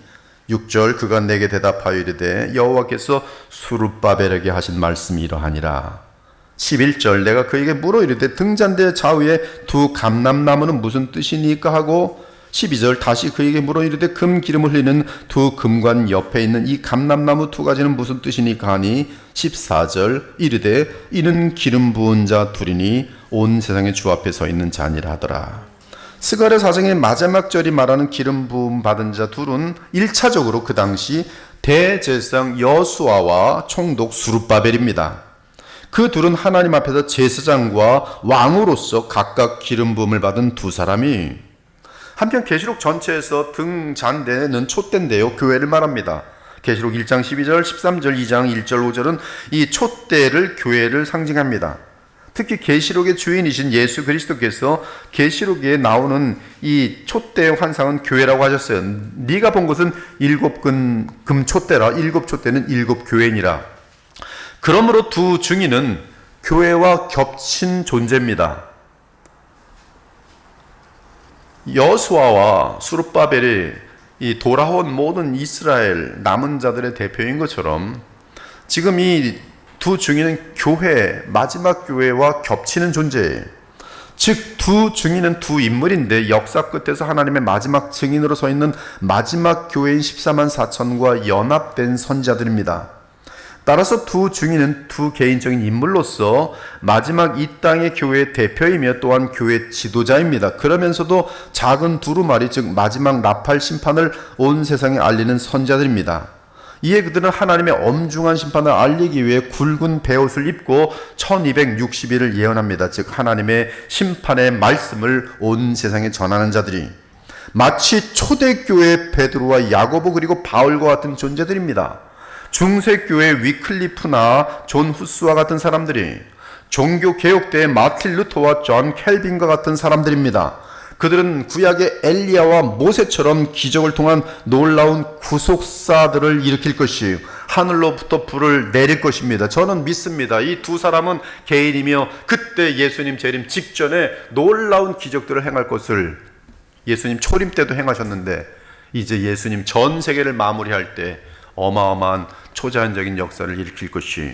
6절 그가 내게 대답하여 이르되 여호와께서 수룹바벨에게 하신 말씀이 이러하니라. 11절 내가 그에게 물어 이르되 등잔대 좌우에 2 감람나무는 무슨 뜻이니까 하고 12절 다시 그에게 물어 이르되 금 기름을 흘리는 2 금관 옆에 있는 이 감람나무 2가지는 무슨 뜻이니까 하니 14절 이르되 이는 기름 부은 자 둘이니 온 세상의 주 앞에 서 있는 자니라 하더라. 스가랴 사장의 마지막 절이 말하는 기름 부음 받은 자 둘은 1차적으로 그 당시 대제사장 여수아와 총독 수룹바벨입니다. 그 둘은 하나님 앞에서 제사장과 왕으로서 각각 기름 부음을 받은 2 사람이 한편 계시록 전체에서 등잔대는 촛대인데요. 교회를 말합니다. 계시록 1장 12절, 13절, 2장 1절, 5절은 이 촛대를 교회를 상징합니다. 특히 계시록의 주인이신 예수 그리스도께서 계시록에 나오는 이 촛대의 환상은 교회라고 하셨어요. 네가 본 것은 7 금 촛대라. 7 촛대는 7 교회니라. 그러므로 2 증인은 교회와 겹친 존재입니다. 여수아와 수룹바벨이 이 돌아온 모든 이스라엘 남은 자들의 대표인 것처럼 지금 이 2 증인은 교회, 마지막 교회와 겹치는 존재예요. 즉 2 증인은 2 인물인데 역사 끝에서 하나님의 마지막 증인으로 서 있는 마지막 교회인 14만 4천과 연합된 선지자들입니다. 따라서 2 증인은 2 개인적인 인물로서 마지막 이 땅의 교회의 대표이며 또한 교회 지도자입니다. 그러면서도 작은 두루마리 즉 마지막 나팔 심판을 온 세상에 알리는 선지자들입니다. 이에 그들은 하나님의 엄중한 심판을 알리기 위해 굵은 베옷을 입고 1260일을 예언합니다. 즉 하나님의 심판의 말씀을 온 세상에 전하는 자들이 마치 초대교회 베드로와 야고보 그리고 바울과 같은 존재들입니다. 중세교회 위클리프나 존 후스와 같은 사람들이 종교개혁대의 마틴 루터와 존 켈빈과 같은 사람들입니다. 그들은 구약의 엘리야와 모세처럼 기적을 통한 놀라운 구속사들을 일으킬 것이에요. 하늘로부터 불을 내릴 것입니다. 저는 믿습니다. 이 2 사람은 개인이며 그때 예수님 재림 직전에 놀라운 기적들을 행할 것을 예수님 초림 때도 행하셨는데 이제 예수님 전 세계를 마무리할 때 어마어마한 초자연적인 역사를 일으킬 것이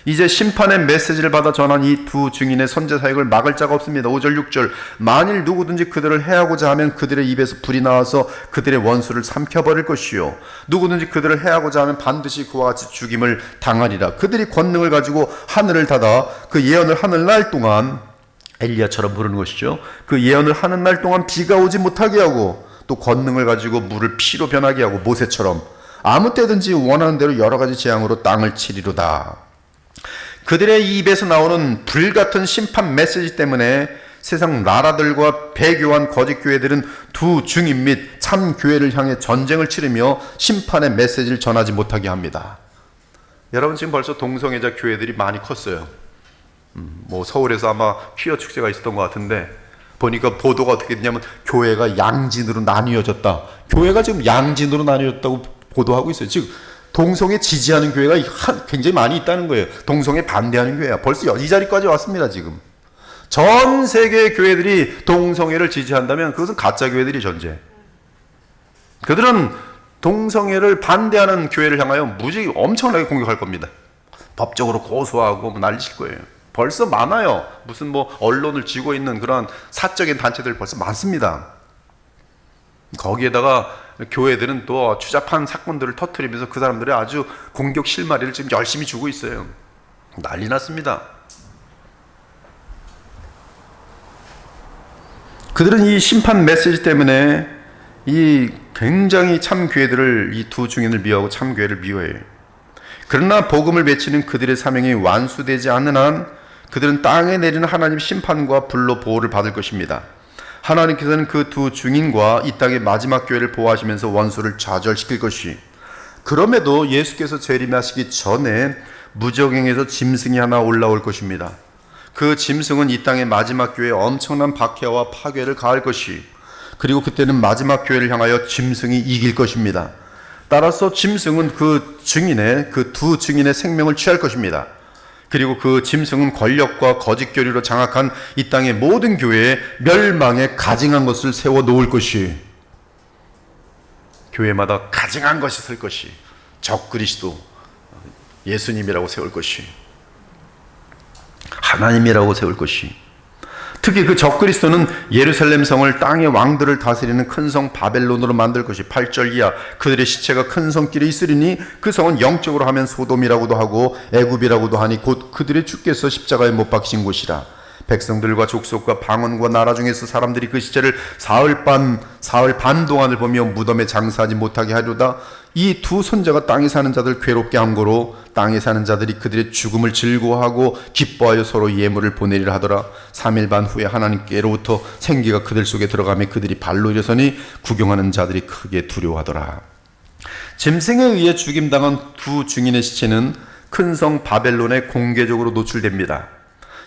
이제 심판의 메시지를 받아 전한 이 2 증인의 선제 사역을 막을 자가 없습니다. 5절 6절 만일 누구든지 그들을 해하고자 하면 그들의 입에서 불이 나와서 그들의 원수를 삼켜버릴 것이요 누구든지 그들을 해하고자 하면 반드시 그와 같이 죽임을 당하리라. 그들이 권능을 가지고 하늘을 닫아 그 예언을 하는 날 동안 엘리야처럼 부르는 것이죠. 그 예언을 하는 날 동안 비가 오지 못하게 하고 또 권능을 가지고 물을 피로 변하게 하고 모세처럼 아무 때든지 원하는 대로 여러 가지 재앙으로 땅을 치리로다. 그들의 입에서 나오는 불같은 심판 메시지 때문에 세상 나라들과 배교한 거짓 교회들은 2 증인 및 참 교회를 향해 전쟁을 치르며 심판의 메시지를 전하지 못하게 합니다. 여러분 지금 벌써 동성애자 교회들이 많이 컸어요. 뭐 서울에서 아마 퀴어 축제가 있었던 것 같은데 보니까 보도가 어떻게 됐냐면 교회가 양진으로 나뉘어졌다. 교회가 지금 양진으로 나뉘어졌다고 보도하고 있어요. 즉 동성애 지지하는 교회가 굉장히 많이 있다는 거예요. 동성애 반대하는 교회야. 벌써 이 자리까지 왔습니다. 지금 전 세계 교회들이 동성애를 지지한다면 그것은 가짜 교회들이 존재. 그들은 동성애를 반대하는 교회를 향하여 무지 엄청나게 공격할 겁니다. 법적으로 고소하고 난리칠 거예요. 벌써 많아요. 무슨 뭐 언론을 쥐고 있는 그런 사적인 단체들 벌써 많습니다. 거기에다가 교회들은 또 추잡한 사건들을 터뜨리면서 그 사람들이 아주 공격 실마리를 지금 열심히 주고 있어요. 난리 났습니다. 그들은 이 심판 메시지 때문에 이 굉장히 참 교회들을 이 2 증인을 미워하고 참 교회를 미워해요. 그러나 복음을 외치는 그들의 사명이 완수되지 않는 한 그들은 땅에 내리는 하나님 심판과 불로 보호를 받을 것입니다. 하나님께서는 그 두 증인과 이 땅의 마지막 교회를 보호하시면서 원수를 좌절시킬 것이, 그럼에도 예수께서 재림하시기 전에 무적행에서 짐승이 하나 올라올 것입니다. 그 짐승은 이 땅의 마지막 교회에 엄청난 박해와 파괴를 가할 것이, 그리고 그때는 마지막 교회를 향하여 짐승이 이길 것입니다. 따라서 짐승은 그 두 증인의 생명을 취할 것입니다. 그리고 그 짐승은 권력과 거짓 교리로 장악한 이 땅의 모든 교회에 멸망에 가증한 것을 세워 놓을 것이, 교회마다 가증한 것이 설 것이, 적그리스도 예수님이라고 세울 것이, 하나님이라고 세울 것이, 특히 그 적그리스도는 예루살렘 성을 땅의 왕들을 다스리는 큰 성 바벨론으로 만들 것이, 8절 이하 그들의 시체가 큰 성길에 있으리니 그 성은 영적으로 하면 소돔이라고도 하고 애굽이라고도 하니 곧 그들의 주께서 십자가에 못 박히신 곳이라. 백성들과 족속과 방언과 나라 중에서 사람들이 그 시체를 사흘 반 동안을 보며 무덤에 장사하지 못하게 하려다. 이 두 선자가 땅에 사는 자들 괴롭게 함고로 땅에 사는 자들이 그들의 죽음을 즐거워하고 기뻐하여 서로 예물을 보내리라 하더라. 3일 반 후에 하나님께로부터 생기가 그들 속에 들어가며 그들이 발로 일어서니 구경하는 자들이 크게 두려워하더라. 짐승에 의해 죽임당한 두 증인의 시체는 큰 성 바벨론에 공개적으로 노출됩니다.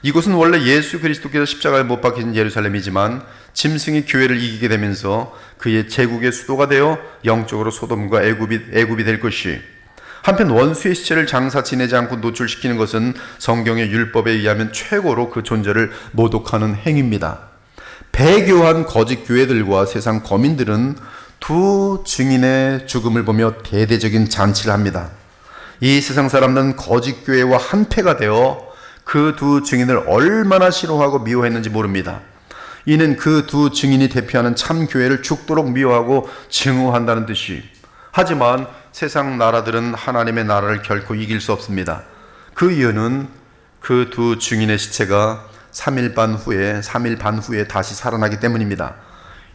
이곳은 원래 예수 그리스도께서 십자가에 못 박히신 예루살렘이지만 짐승이 교회를 이기게 되면서 그의 제국의 수도가 되어 영적으로 소돔과 애굽이 될 것이, 한편 원수의 시체를 장사 지내지 않고 노출시키는 것은 성경의 율법에 의하면 최고로 그 존재를 모독하는 행위입니다. 배교한 거짓 교회들과 세상 거민들은 두 증인의 죽음을 보며 대대적인 잔치를 합니다. 이 세상 사람들은 거짓 교회와 한패가 되어 그 두 증인을 얼마나 싫어하고 미워했는지 모릅니다. 이는 그 두 증인이 대표하는 참 교회를 죽도록 미워하고 증오한다는 뜻이. 하지만 세상 나라들은 하나님의 나라를 결코 이길 수 없습니다. 그 이유는 그 두 증인의 시체가 3일 반 후에 다시 살아나기 때문입니다.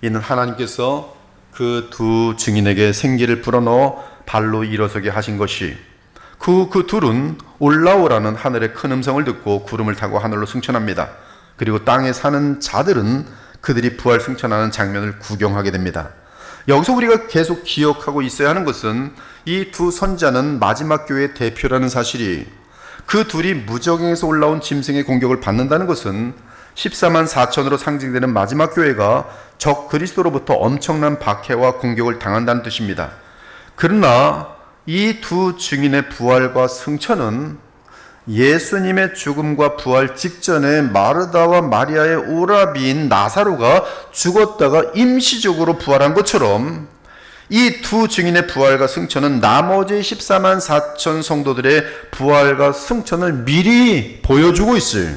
이는 하나님께서 그 두 증인에게 생기를 불어넣어 발로 일어서게 하신 것이, 그 둘은 올라오라는 하늘의 큰 음성을 듣고 구름을 타고 하늘로 승천합니다. 그리고 땅에 사는 자들은 그들이 부활 승천하는 장면을 구경하게 됩니다. 여기서 우리가 계속 기억하고 있어야 하는 것은 이 두 선자는 마지막 교회의 대표라는 사실이, 그 둘이 무적행에서 올라온 짐승의 공격을 받는다는 것은 14만 4천으로 상징되는 마지막 교회가 적 그리스도로부터 엄청난 박해와 공격을 당한다는 뜻입니다. 그러나 이 두 증인의 부활과 승천은 예수님의 죽음과 부활 직전에 마르다와 마리아의 오라비인 나사로가 죽었다가 임시적으로 부활한 것처럼 이 두 증인의 부활과 승천은 나머지 14만 4천 성도들의 부활과 승천을 미리 보여주고 있어요.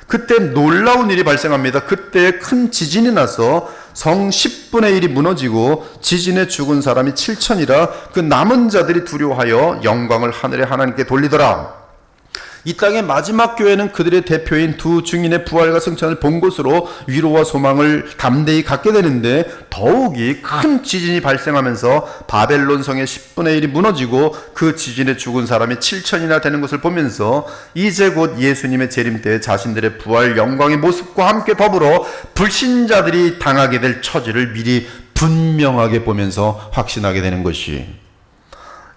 그때 놀라운 일이 발생합니다. 그때 큰 지진이 나서 성 10분의 1이 무너지고 지진에 죽은 사람이 7천이라 그 남은 자들이 두려워하여 영광을 하늘의 하나님께 돌리더라. 이 땅의 마지막 교회는 그들의 대표인 두 증인의 부활과 승천을 본 것으로 위로와 소망을 담대히 갖게 되는데, 더욱이 큰 지진이 발생하면서 바벨론 성의 10분의 1이 무너지고 그 지진에 죽은 사람이 7천이나 되는 것을 보면서 이제 곧 예수님의 재림 때에 자신들의 부활 영광의 모습과 함께 더불어 불신자들이 당하게 될 처지를 미리 분명하게 보면서 확신하게 되는 것이,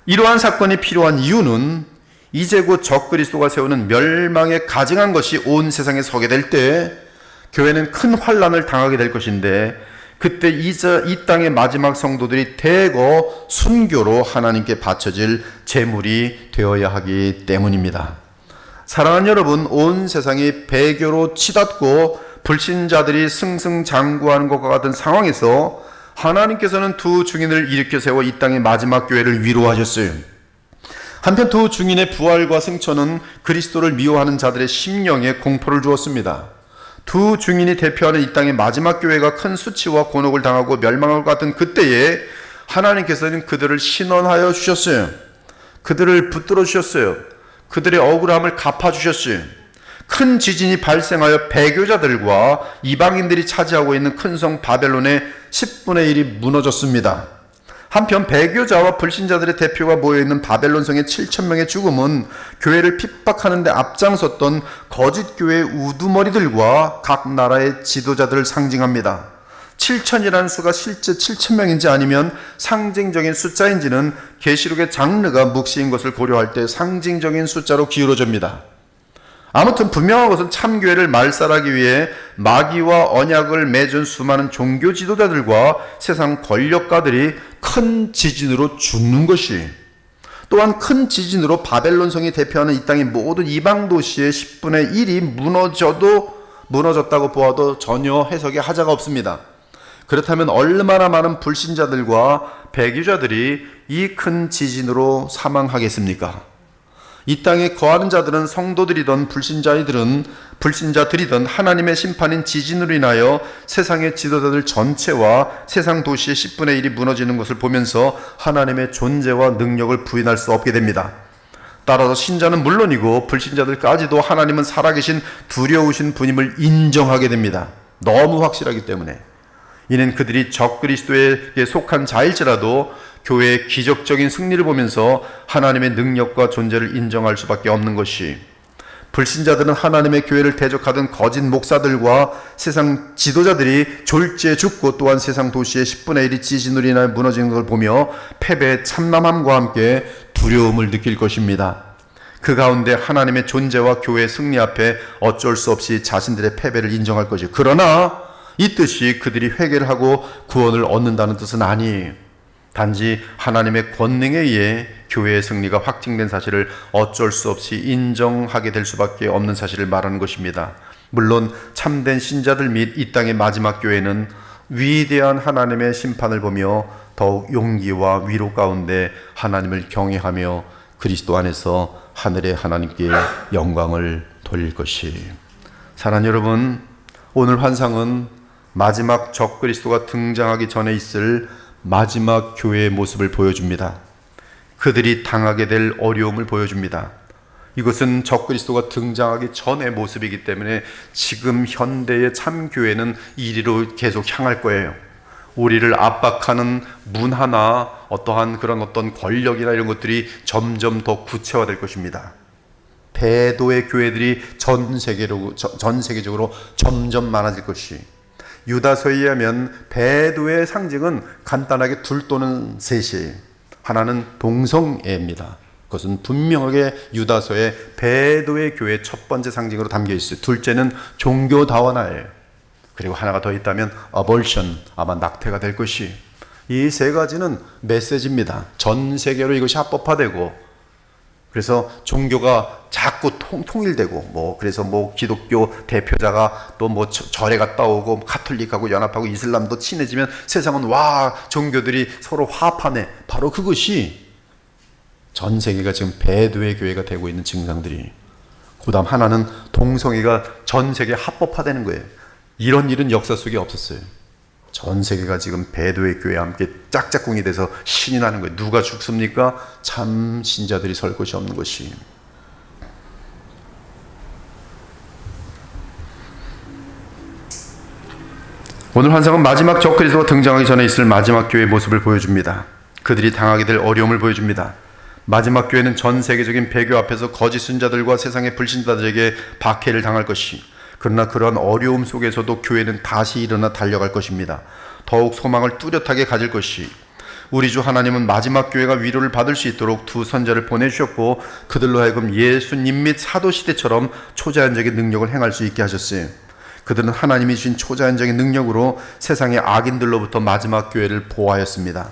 이러한 사건이 필요한 이유는 이제 곧 적그리스도가 세우는 멸망에 가증한 것이 온 세상에 서게 될 때 교회는 큰 환난을 당하게 될 것인데, 그때 이 땅의 마지막 성도들이 대거 순교로 하나님께 바쳐질 제물이 되어야 하기 때문입니다. 사랑하는 여러분, 온 세상이 배교로 치닫고 불신자들이 승승장구하는 것과 같은 상황에서 하나님께서는 두 증인을 일으켜 세워 이 땅의 마지막 교회를 위로하셨어요. 한편 두 증인의 부활과 승천은 그리스도를 미워하는 자들의 심령에 공포를 주었습니다. 두 증인이 대표하는 이 땅의 마지막 교회가 큰 수치와 곤혹을 당하고 멸망할 것 같은 그때에 하나님께서는 그들을 신원하여 주셨어요. 그들을 붙들어 주셨어요. 그들의 억울함을 갚아주셨어요. 큰 지진이 발생하여 배교자들과 이방인들이 차지하고 있는 큰 성 바벨론의 10분의 1이 무너졌습니다. 한편 배교자와 불신자들의 대표가 모여있는 바벨론 성의 7,000명의 죽음은 교회를 핍박하는 데 앞장섰던 거짓 교회의 우두머리들과 각 나라의 지도자들을 상징합니다. 7,000이라는 수가 실제 7,000명인지 아니면 상징적인 숫자인지는 계시록의 장르가 묵시인 것을 고려할 때 상징적인 숫자로 기울어집니다. 아무튼 분명한 것은 참교회를 말살하기 위해 마귀와 언약을 맺은 수많은 종교 지도자들과 세상 권력가들이 큰 지진으로 죽는 것이, 또한 큰 지진으로 바벨론 성이 대표하는 이 땅의 모든 이방 도시의 10분의 1이 무너졌다고 보아도 전혀 해석에 하자가 없습니다. 그렇다면 얼마나 많은 불신자들과 배교자들이 이 큰 지진으로 사망하겠습니까? 이 땅에 거하는 자들은 성도들이든 불신자들이든 하나님의 심판인 지진으로 인하여 세상의 지도자들 전체와 세상 도시의 10분의 1이 무너지는 것을 보면서 하나님의 존재와 능력을 부인할 수 없게 됩니다. 따라서 신자는 물론이고 불신자들까지도 하나님은 살아계신 두려우신 분임을 인정하게 됩니다. 너무 확실하기 때문에. 이는 그들이 적그리스도에게 속한 자일지라도 교회의 기적적인 승리를 보면서 하나님의 능력과 존재를 인정할 수밖에 없는 것이, 불신자들은 하나님의 교회를 대적하던 거짓 목사들과 세상 지도자들이 졸지에 죽고 또한 세상 도시의 10분의 1이 지진으로 인하여 무너지는 것을 보며 패배의 참담함과 함께 두려움을 느낄 것입니다. 그 가운데 하나님의 존재와 교회의 승리 앞에 어쩔 수 없이 자신들의 패배를 인정할 것이요. 그러나 이 뜻이 그들이 회개를 하고 구원을 얻는다는 뜻은 아니에요. 단지 하나님의 권능에 의해 교회의 승리가 확증된 사실을 어쩔 수 없이 인정하게 될 수밖에 없는 사실을 말하는 것입니다. 물론 참된 신자들 및 이 땅의 마지막 교회는 위대한 하나님의 심판을 보며 더욱 용기와 위로 가운데 하나님을 경외하며 그리스도 안에서 하늘의 하나님께 영광을 돌릴 것이. 사랑하는 여러분, 오늘 환상은 마지막 적그리스도가 등장하기 전에 있을 마지막 교회의 모습을 보여줍니다. 그들이 당하게 될 어려움을 보여줍니다. 이것은 적그리스도가 등장하기 전의 모습이기 때문에 지금 현대의 참교회는 이리로 계속 향할 거예요. 우리를 압박하는 문화나 어떠한 권력이나 이런 것들이 점점 더 구체화될 것입니다. 배도의 교회들이 전 세계적으로 점점 많아질 것이, 유다서에 의하면 배도의 상징은 간단하게 둘 또는 셋이에요. 하나는 동성애입니다. 그것은 분명하게 유다서의 배도의 교회의 첫 번째 상징으로 담겨 있어요. 둘째는 종교 다원화예요. 그리고 하나가 더 있다면 abortion, 아마 낙태가 될 것이. 이 세 가지는 메시지입니다. 전 세계로 이것이 합법화되고, 그래서 종교가 자꾸 통일되고, 그래서 기독교 대표자가 또 절에 갔다 오고, 가톨릭하고 연합하고 이슬람도 친해지면 세상은 와, 종교들이 서로 화합하네. 바로 그것이 전 세계가 지금 배도의 교회가 되고 있는 증상들이. 그다음 하나는 동성애가 전 세계 합법화되는 거예요. 이런 일은 역사 속에 없었어요. 전 세계가 지금 배도의 교회와 함께 짝짝꿍이 돼서 신이 나는 거예요. 누가 죽습니까? 참 신자들이 설 곳이 없는 것이. 오늘 환상은 마지막 적그리스도가 등장하기 전에 있을 마지막 교회의 모습을 보여줍니다. 그들이 당하게 될 어려움을 보여줍니다. 마지막 교회는 전 세계적인 배교 앞에서 거짓 순자들과 세상의 불신자들에게 박해를 당할 것이, 그러나 그런 어려움 속에서도 교회는 다시 일어나 달려갈 것입니다. 더욱 소망을 뚜렷하게 가질 것이, 우리 주 하나님은 마지막 교회가 위로를 받을 수 있도록 두 선자를 보내주셨고, 그들로 하여금 예수님 및 사도시대처럼 초자연적인 능력을 행할 수 있게 하셨어요. 그들은 하나님이 주신 초자연적인 능력으로 세상의 악인들로부터 마지막 교회를 보호하였습니다.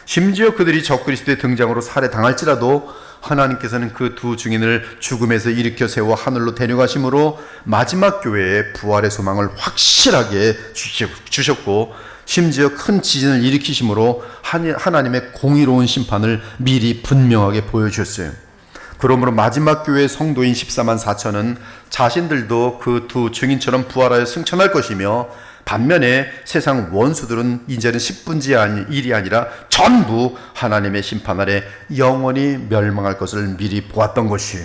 심지어 그들이 적그리스도의 등장으로 살해당할지라도 하나님께서는 그 두 증인을 죽음에서 일으켜 세워 하늘로 데려가심으로 마지막 교회의 부활의 소망을 확실하게 주셨고, 심지어 큰 지진을 일으키심으로 하나님의 공의로운 심판을 미리 분명하게 보여주셨어요. 그러므로 마지막 교회의 성도인 14만 4천은 자신들도 그 두 증인처럼 부활하여 승천할 것이며, 반면에 세상 원수들은 이제는 10분의 1이 아니라 전부 하나님의 심판 아래 영원히 멸망할 것을 미리 보았던 것이.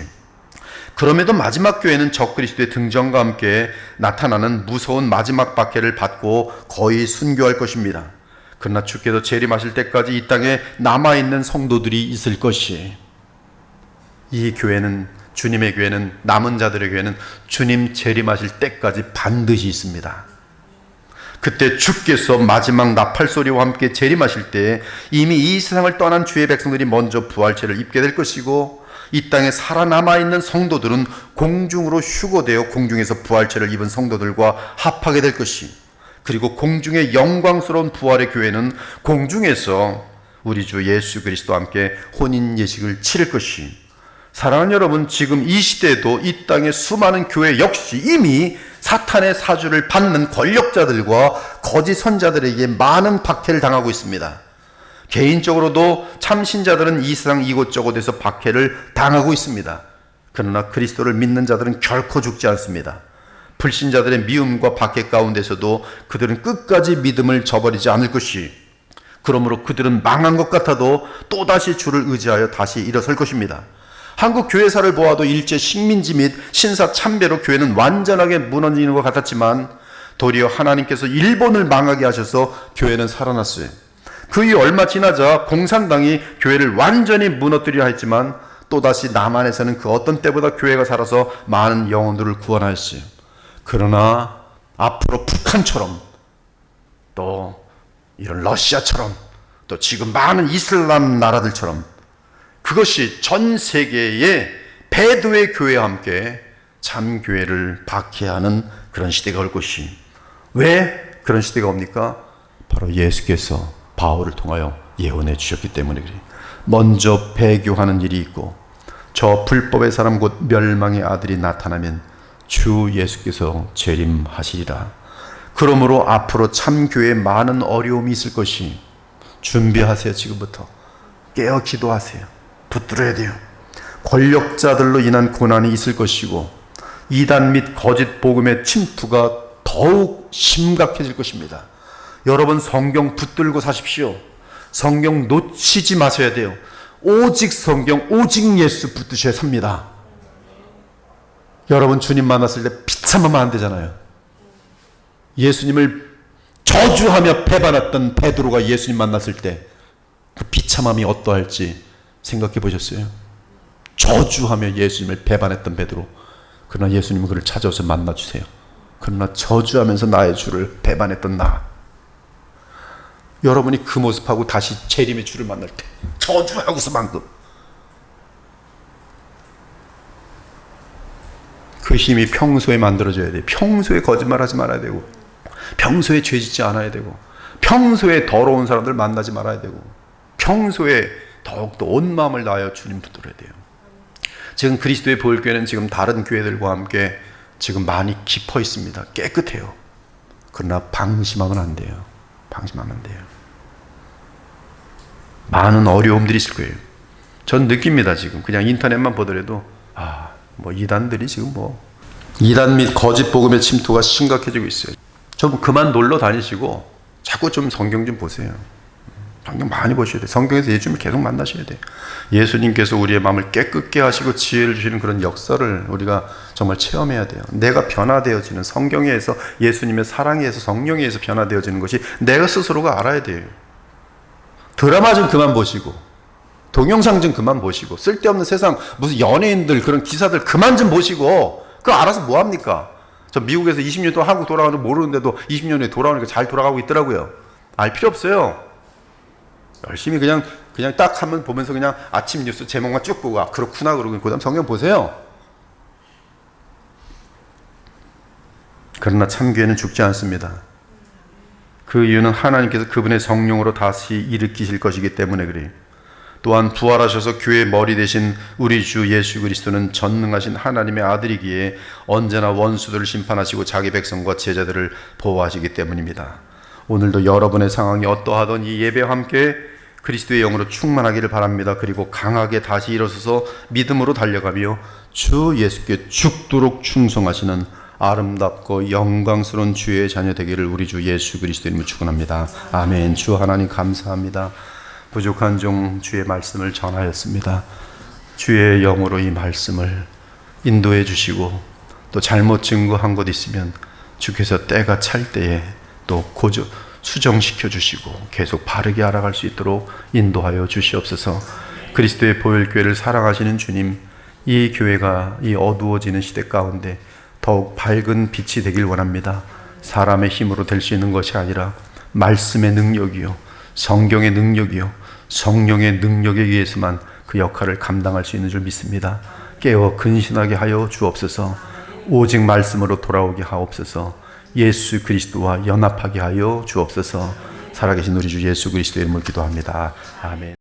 그럼에도 마지막 교회는 적그리스도의 등장과 함께 나타나는 무서운 마지막 박해를 받고 거의 순교할 것입니다. 그러나 주께서 재림하실 때까지 이 땅에 남아있는 성도들이 있을 것이, 이 교회는, 주님의 교회는, 남은 자들의 교회는 주님 재림하실 때까지 반드시 있습니다. 그때 주께서 마지막 나팔소리와 함께 재림하실 때 이미 이 세상을 떠난 주의 백성들이 먼저 부활체를 입게 될 것이고, 이 땅에 살아남아 있는 성도들은 공중으로 휴거되어 공중에서 부활체를 입은 성도들과 합하게 될 것이, 그리고 공중의 영광스러운 부활의 교회는 공중에서 우리 주 예수 그리스도와 함께 혼인 예식을 치를 것이, 사랑하는 여러분, 지금 이 시대에도 이 땅의 수많은 교회 역시 이미 사탄의 사주를 받는 권력자들과 거짓 선자들에게 많은 박해를 당하고 있습니다. 개인적으로도 참신자들은 이 세상 이곳저곳에서 박해를 당하고 있습니다. 그러나 그리스도를 믿는 자들은 결코 죽지 않습니다. 불신자들의 미움과 박해 가운데서도 그들은 끝까지 믿음을 저버리지 않을 것이, 그러므로 그들은 망한 것 같아도 또다시 주를 의지하여 다시 일어설 것입니다. 한국 교회사를 보아도 일제 식민지 및 신사 참배로 교회는 완전하게 무너지는 것 같았지만 도리어 하나님께서 일본을 망하게 하셔서 교회는 살아났어요. 그 이후 얼마 지나자 공산당이 교회를 완전히 무너뜨리려 했지만 또다시 남한에서는 그 어떤 때보다 교회가 살아서 많은 영혼들을 구원하였어요. 그러나 앞으로 북한처럼, 또 이런 러시아처럼, 또 지금 많은 이슬람 나라들처럼 그것이 전 세계의 배도의 교회와 함께 참교회를 박해하는 그런 시대가 올 것이, 왜 그런 시대가 옵니까? 바로 예수께서 바울을 통하여 예언해 주셨기 때문에 그래요. 먼저 배교하는 일이 있고 저 불법의 사람 곧 멸망의 아들이 나타나면 주 예수께서 재림하시리라. 그러므로 앞으로 참교회에 많은 어려움이 있을 것이, 준비하세요. 지금부터 깨어 기도하세요. 붙들어야 돼요. 권력자들로 인한 고난이 있을 것이고 이단 및 거짓 복음의 침투가 더욱 심각해질 것입니다. 여러분, 성경 붙들고 사십시오. 성경 놓치지 마셔야 돼요. 오직 성경, 오직 예수 붙드셔야 삽니다. 여러분, 주님 만났을 때 비참하면 안 되잖아요. 예수님을 저주하며 배반했던 베드로가 예수님 만났을 때 그 비참함이 어떠할지 생각해 보셨어요? 저주하며 예수님을 배반했던 베드로, 그러나 예수님은 그를 찾아와서 만나주세요. 그러나 저주하면서 나의 주를 배반했던 나, 여러분이 그 모습하고 다시 재림의 주를 만날 때 저주하고서만큼 그 힘이 평소에 만들어져야 돼요. 평소에 거짓말하지 말아야 되고, 평소에 죄짓지 않아야 되고, 평소에 더러운 사람들 만나지 말아야 되고, 평소에 더욱더 온 마음을 다하여 주님 붙들어야 돼요. 지금 그리스도의 보혈교회는 지금 다른 교회들과 함께 지금 많이 깊어 있습니다. 깨끗해요. 그러나 방심하면 안 돼요. 방심하면 안 돼요. 많은 어려움들이 있을 거예요. 전 느낍니다. 지금 그냥 인터넷만 보더라도 이단들이 지금 이단 및 거짓 복음의 침투가 심각해지고 있어요. 좀 그만 놀러 다니시고 자꾸 좀 성경 좀 보세요. 성경 많이 보셔야 돼요. 성경에서 예수님을 계속 만나셔야 돼요. 예수님께서 우리의 마음을 깨끗게 하시고 지혜를 주시는 그런 역사를 우리가 정말 체험해야 돼요. 내가 변화되어지는, 성경에 의해서, 예수님의 사랑에 의해서, 성령에 의해서 변화되어지는 것이 내가 스스로가 알아야 돼요. 드라마 좀 그만 보시고, 동영상 좀 그만 보시고, 쓸데없는 세상 무슨 연예인들 그런 기사들 그만 좀 보시고, 그거 알아서 뭐합니까? 저 미국에서 20년 동안 한국 돌아가는 줄 모르는데도 20년 후에 돌아오니까 잘 돌아가고 있더라고요. 알 필요 없어요. 열심히 그냥 딱 한번 보면서 그냥 아침 뉴스 제목만 쭉 보고 그렇구나 그러고 그 다음 성경 보세요. 그러나 참교회는 죽지 않습니다. 그 이유는 하나님께서 그분의 성령으로 다시 일으키실 것이기 때문에 그래요. 또한 부활하셔서 교회의 머리 되신 우리 주 예수 그리스도는 전능하신 하나님의 아들이기에 언제나 원수들을 심판하시고 자기 백성과 제자들을 보호하시기 때문입니다. 오늘도 여러분의 상황이 어떠하던 이 예배와 함께 그리스도의 영으로 충만하기를 바랍니다. 그리고 강하게 다시 일어서서 믿음으로 달려가며 주 예수께 죽도록 충성하시는 아름답고 영광스러운 주의 자녀 되기를 우리 주 예수 그리스도 이름으로 축원합니다. 아멘. 주 하나님 감사합니다. 부족한 종 주의 말씀을 전하였습니다. 주의 영으로 이 말씀을 인도해 주시고 또 잘못 증거한 것 있으면 주께서 때가 찰 때에 또 수정시켜 주시고 계속 바르게 알아갈 수 있도록 인도하여 주시옵소서. 그리스도의 보혈교회를 사랑하시는 주님, 이 교회가 이 어두워지는 시대 가운데 더욱 밝은 빛이 되길 원합니다. 사람의 힘으로 될 수 있는 것이 아니라 말씀의 능력이요, 성경의 능력이요, 성령의 능력에 의해서만 그 역할을 감당할 수 있는 줄 믿습니다. 깨어 근신하게 하여 주옵소서. 오직 말씀으로 돌아오게 하옵소서. 예수 그리스도와 연합하게 하여 주옵소서. 살아계신 우리 주 예수 그리스도의 이름으로 기도합니다. 아멘.